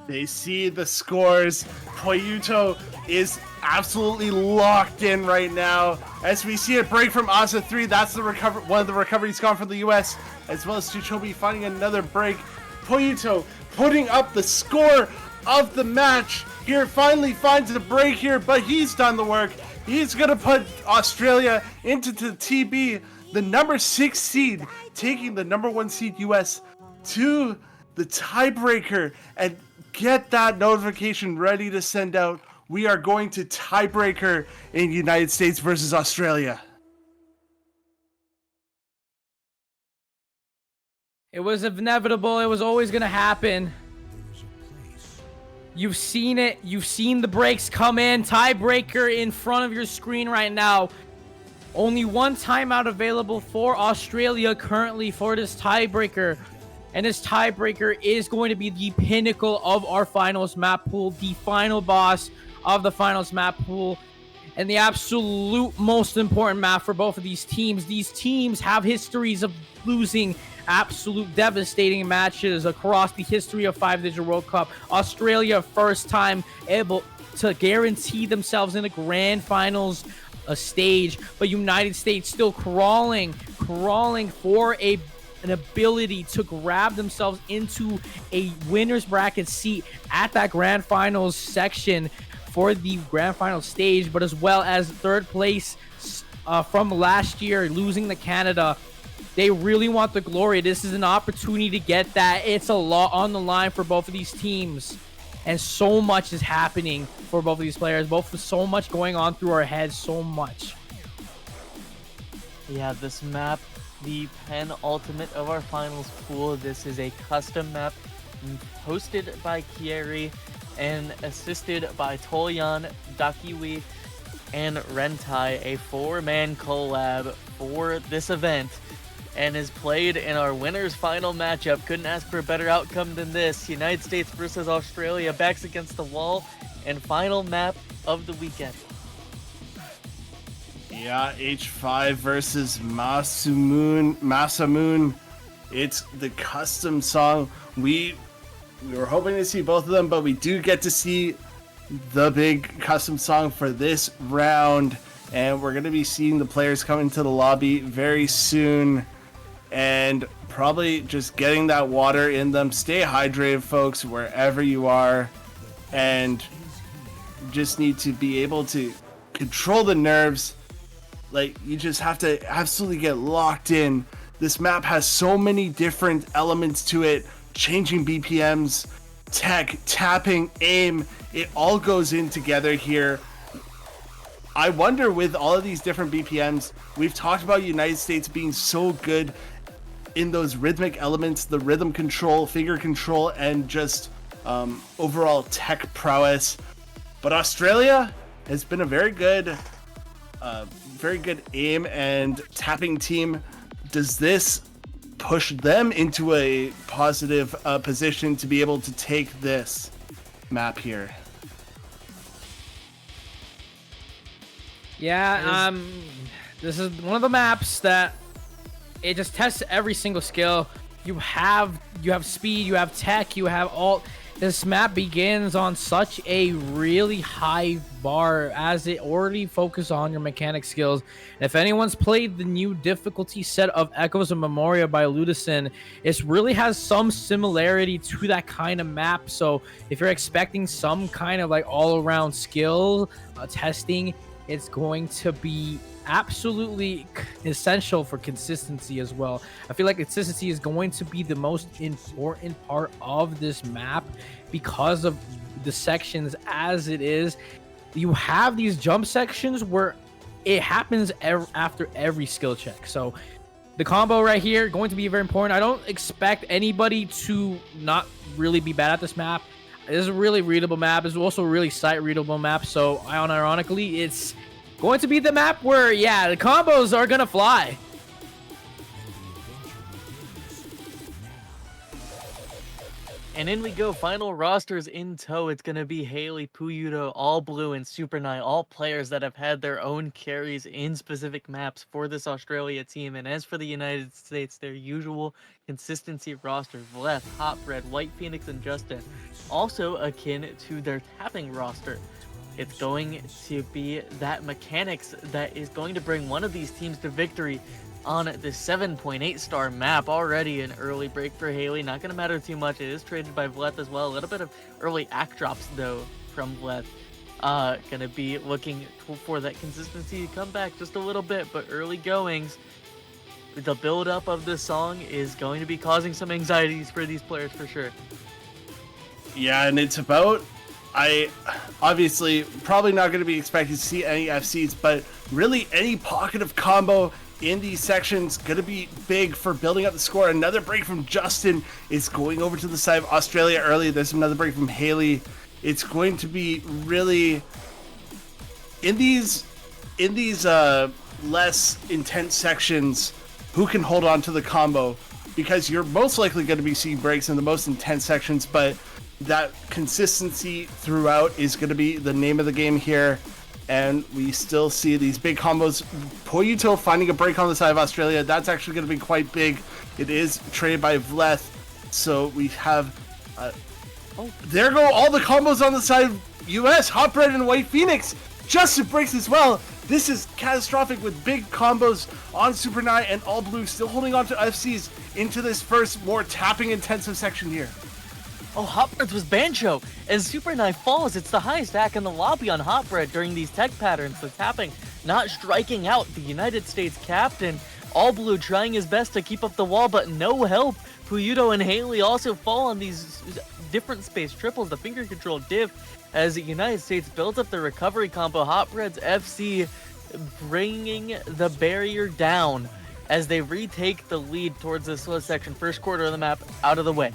S2: They see the scores. Puyuta is absolutely locked in right now. As we see a break from Asa 3, that's the recover. One of the recoveries gone from the US, as well as Chichobi finding another break. Puyuta putting up the score of the match here. Finally finds a break here, but he's done the work. He's gonna put Australia into the TB, the number 6 seed, taking the number 1 seed US to the tiebreaker, and get that notification ready to send out. We are going to tiebreaker in United States versus Australia.
S3: It was inevitable. It was always going to happen. You've seen it. You've seen the breaks come in. Tiebreaker in front of your screen right now. Only one timeout available for Australia currently for this tiebreaker. And this tiebreaker is going to be the pinnacle of our finals map pool, the final boss of the finals map pool, and the absolute most important map for both of these teams. These teams have histories of losing absolute devastating matches across the history of 5-Digit World Cup. Australia, first time able to guarantee themselves in the grand finals stage, but United States still crawling for an ability to grab themselves into a winner's bracket seat at that grand finals section for the grand final stage, but as well as third place from last year, losing to Canada. They really want the glory. This is an opportunity to get that. It's a lot on the line for both of these teams. And so much is happening for both of these players. Both with so much going on through our heads. So much.
S1: Yeah, this map, the penultimate of our finals pool. This is a custom map hosted by Kieri and assisted by Tolyan, Dakiwi, and Rentai, a 4-man collab for this event, and is played in our winner's final matchup. Couldn't ask for a better outcome than this. United States versus Australia, backs against the wall, and final map of the weekend.
S2: Yeah, H5 versus Masamoon. It's the custom song. We were hoping to see both of them, but we do get to see the big custom song for this round. And we're going to be seeing the players come into the lobby very soon. And probably just getting that water in them. Stay hydrated, folks, wherever you are. And just need to be able to control the nerves. Like, you just have to absolutely get locked in. This map has so many different elements to it. Changing BPMs, tech, tapping, aim. It all goes in together here. I wonder, with all of these different BPMs, we've talked about United States being so good in those rhythmic elements, the rhythm control, finger control, and just overall tech prowess. But Australia has been a very good aim and tapping team. Does this push them into a positive position to be able to take this map here?
S3: Yeah, this is one of the maps that it just tests every single skill. You have speed, you have tech, you have all. This map begins on such a really high bar, as it already focuses on your mechanic skills. And if anyone's played the new difficulty set of Echoes of Memoria by Ludison, it really has some similarity to that kind of map. So if you're expecting some kind of like all-around skill testing, it's going to be absolutely essential for consistency as well. I feel like consistency is going to be the most important part of this map because of the sections as it is. You have these jump sections where it happens after every skill check. So the combo right here going to be very important. I don't expect anybody to not really be bad at this map. It is a really readable map. It's also a really sight readable map. So unironically, it's going to be the map where, yeah, the combos are going to fly.
S1: And in we go, final rosters in tow. It's going to be Haley, Puyudo, All Blue, and Super Knight, all players that have had their own carries in specific maps for this Australia team. And as for the United States, their usual consistency roster, Vleth, Hotbread, White Phoenix, and Justin, also akin to their tapping roster. It's going to be that mechanics that is going to bring one of these teams to victory on the 7.8 star map. Already an early break for Haley. Not going to matter too much. It is traded by Vleth as well. A little bit of early act drops, though, from Vleth. Going to be looking for that consistency to come back just a little bit, but early goings. The build-up of this song is going to be causing some anxieties for these players for sure.
S2: Yeah, and it's about... I obviously probably not going to be expected to see any FCs, but really any pocket of combo in these sections going to be big for building up the score. Another break from Justin is going over to the side of Australia early. There's another break from Haley. it's going to be really in these less intense sections, who can hold on to the combo, because you're most likely going to be seeing breaks in the most intense sections, but that consistency throughout is going to be the name of the game here. And we still see these big combos. Puyuto finding a break on the side of Australia. That's actually going to be quite big. It is traded by Vleth. So we have... there go all the combos on the side of US. Hot Bread and White Phoenix. Justin breaks as well. This is catastrophic with big combos on Super Nai and All Blue still holding on to FCs into this first, more tapping intensive section here.
S1: Oh, Hot Bread was Bancho. As Super Knife falls, it's the highest stack in the lobby on Hot Bread during these tech patterns. The tapping not striking out the United States captain. All Blue trying his best to keep up the wall, but no help. Puyuto and Haley also fall on these different space triples, the finger control div, as the United States built up the recovery combo. Hot Bread's FC bringing the barrier down as they retake the lead towards this slow section. First quarter of the map out of the way.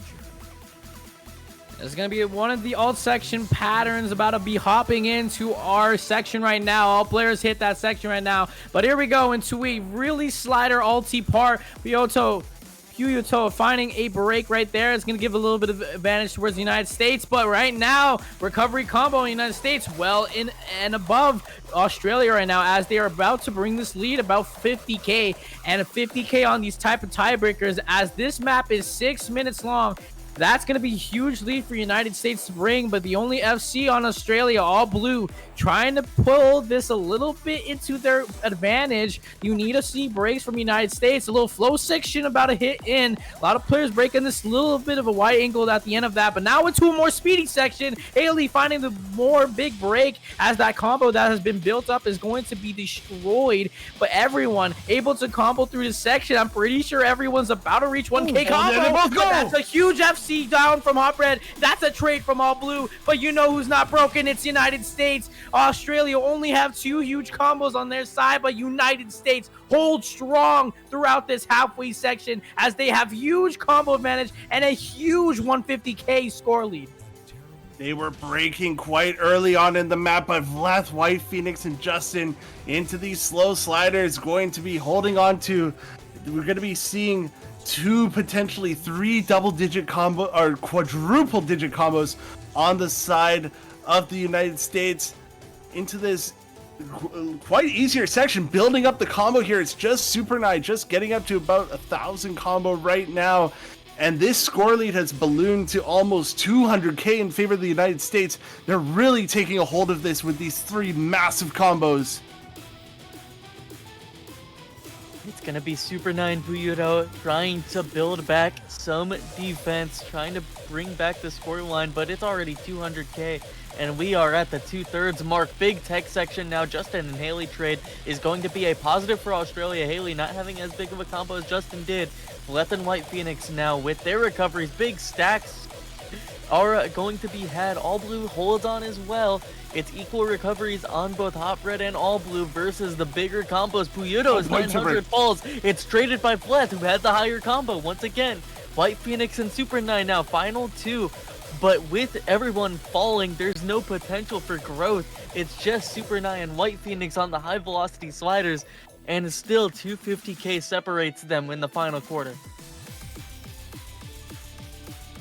S3: It's going to be one of the alt section patterns about to be hopping into our section right now. All players hit that section right now. But here we go into a really slider alti part. Puyuto finding a break right there. It's going to give a little bit of advantage towards the United States. But right now, recovery combo in the United States well in and above Australia right now, as they are about to bring this lead about 50k. And a 50k on these type of tiebreakers, as this map is 6 minutes long. That's going to be a huge lead for United States to bring, but the only FC on Australia, All Blue, trying to pull this a little bit into their advantage. You need to see breaks from United States. A little flow section about to hit in. A lot of players breaking this little bit of a wide angle at the end of that, but now into a more speedy section. Haley finding the more big break, as that combo that has been built up is going to be destroyed, but everyone able to combo through this section. I'm pretty sure everyone's about to reach 1k combo, but that's a huge FC down from Hot Bread. That's a trade from All Blue, but you know who's not broken? It's United States. Australia only have 2 huge combos on their side, but United States hold strong throughout this halfway section, as they have huge combo advantage and a huge 150k score lead.
S2: They were breaking quite early on in the map, but Vleth, White Phoenix, and Justin into these slow sliders going to be holding on to. We're going to be seeing 2, potentially 3 double-digit combo or quadruple-digit combos on the side of the United States into this quite easier section. Building up the combo here, it's just Super Nai just getting up to about 1,000 combo right now, and this score lead has ballooned to almost 200k in favor of the United States. They're really taking a hold of this with these 3 massive combos.
S1: It's going to be Super 9 Puyuto trying to build back some defense, trying to bring back the scoreline, but it's already 200k, and we are at the 2/3 mark. Big tech section now. Justin and Haley trade is going to be a positive for Australia. Haley not having as big of a combo as Justin did. Vleth and White Phoenix now with their recoveries. Big stacks are going to be had. All Blue holds on as well. It's equal recoveries on both Hot Bread and All Blue versus the bigger combos. Puyuto is 900 falls. It's traded by Vleth, who had the higher combo once again. White Phoenix and Super 9 now, final 2. But with everyone falling, there's no potential for growth. It's just Super 9 and White Phoenix on the high velocity sliders, and still 250k separates them in the final quarter.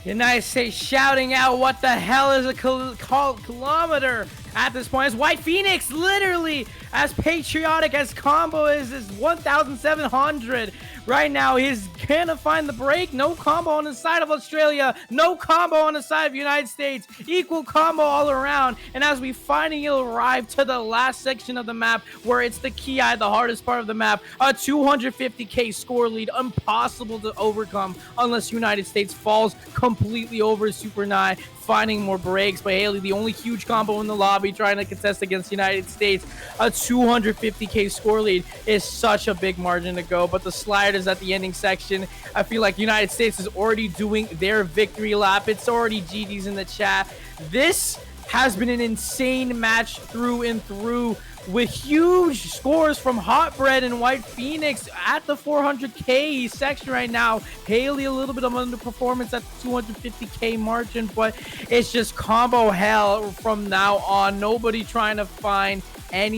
S3: United States shouting out, what the hell is a kilometer at this point? As White Phoenix, literally as patriotic as combo is 1,700 right now. He's gonna find the break. No combo on the side of Australia, no combo on the side of United States. Equal combo all around. And as we finally arrive to the last section of the map, where it's the Ki, the hardest part of the map, a 250k score lead, impossible to overcome unless United States falls completely over Super Nai, finding more breaks. But Haley, the only huge combo in the lobby, trying to contest against United States. A 250k score lead is such a big margin to go, but the sliders at the ending section, I feel like United States is already doing their victory lap. It's already GG's in the chat. This has been an insane match through and through. with huge scores from Hot Bread and White Phoenix at the 400K section right now. Haley a little bit of underperformance at the 250K margin, but it's just combo hell from now on. Nobody trying to find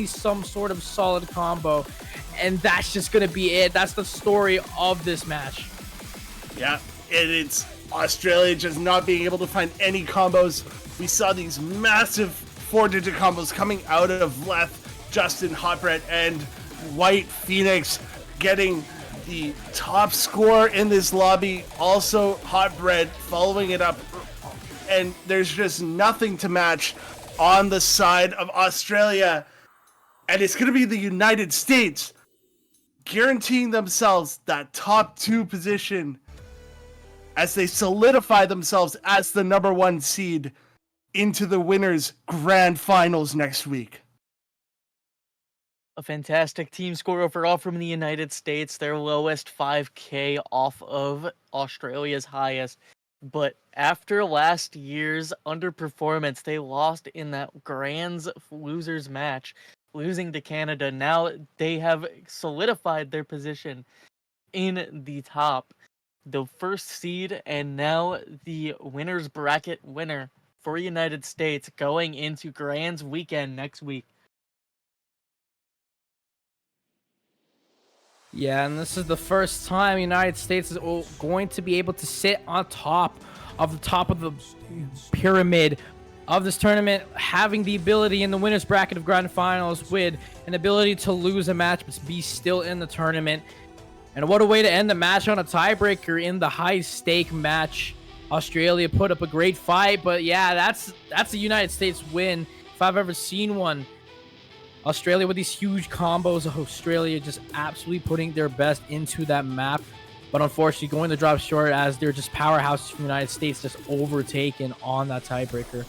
S3: some sort of solid combo, and that's just gonna be it. That's the story of this match.
S2: Yeah, and it's Australia just not being able to find any combos. We saw these massive 4-digit combos coming out of Leth, Justin, Hotbread, and White Phoenix getting the top score in this lobby. Also, Hotbread following it up, and there's just nothing to match on the side of Australia. And it's going to be the United States guaranteeing themselves that top 2 position as they solidify themselves as the #1 seed into the winners' grand finals next week.
S1: A fantastic team score overall from the United States, their lowest 5K off of Australia's highest. But after last year's underperformance, they lost in that Grands losers match, losing to Canada. Now they have solidified their position in the top, the first seed, and now the winners bracket winner for United States going into Grands weekend next week.
S3: Yeah, and this is the first time United States is going to be able to sit on top of the pyramid of this tournament, having the ability in the winners bracket of grand finals with an ability to lose a match but be still in the tournament. And what a way to end the match on a tiebreaker in the high stake match. Australia put up a great fight, but yeah, that's a United States win if I've ever seen one. Australia with these huge combos of Australia just absolutely putting their best into that map, but unfortunately going to drop short as they're just powerhouses from the United States just overtaken on that tiebreaker.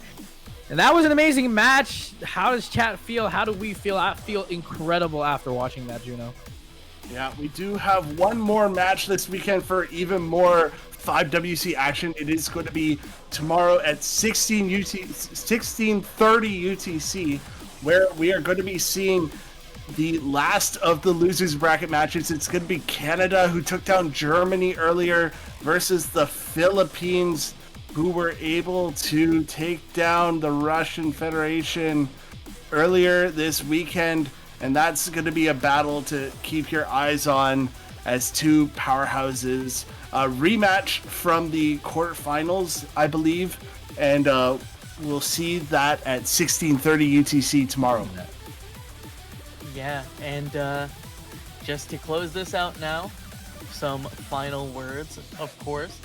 S3: And that was an amazing match. How does chat feel? How do we feel? I feel incredible after watching that, Juno.
S2: Yeah, we do have one more match this weekend for even more 5WC action. It is going to be tomorrow at 16:30 UTC, where we are going to be seeing the last of the losers bracket matches. It's going to be Canada, who took down Germany earlier, versus the Philippines, who were able to take down the Russian Federation earlier this weekend. And that's going to be a battle to keep your eyes on as two powerhouses. A rematch from the quarterfinals, I believe. And we'll see that at 16:30 UTC tomorrow.
S1: Yeah, and just to close this out now, some final words, of course.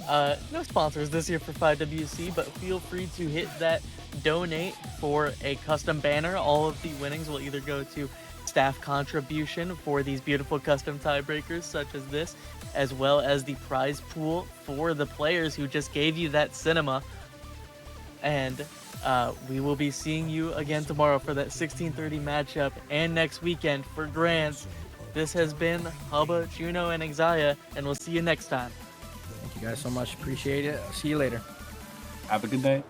S1: No sponsors this year for 5WC, but feel free to hit that donate for a custom banner. All of the winnings will either go to staff contribution for these beautiful custom tiebreakers such as this, as well as the prize pool for the players who just gave you that cinema. And we will be seeing you again tomorrow for that 16:30 matchup and next weekend for Grands. This has been Hubba, Juno, and Exia, and we'll see you next time.
S3: Thank you guys so much. Appreciate it. See you later.
S2: Have a good night.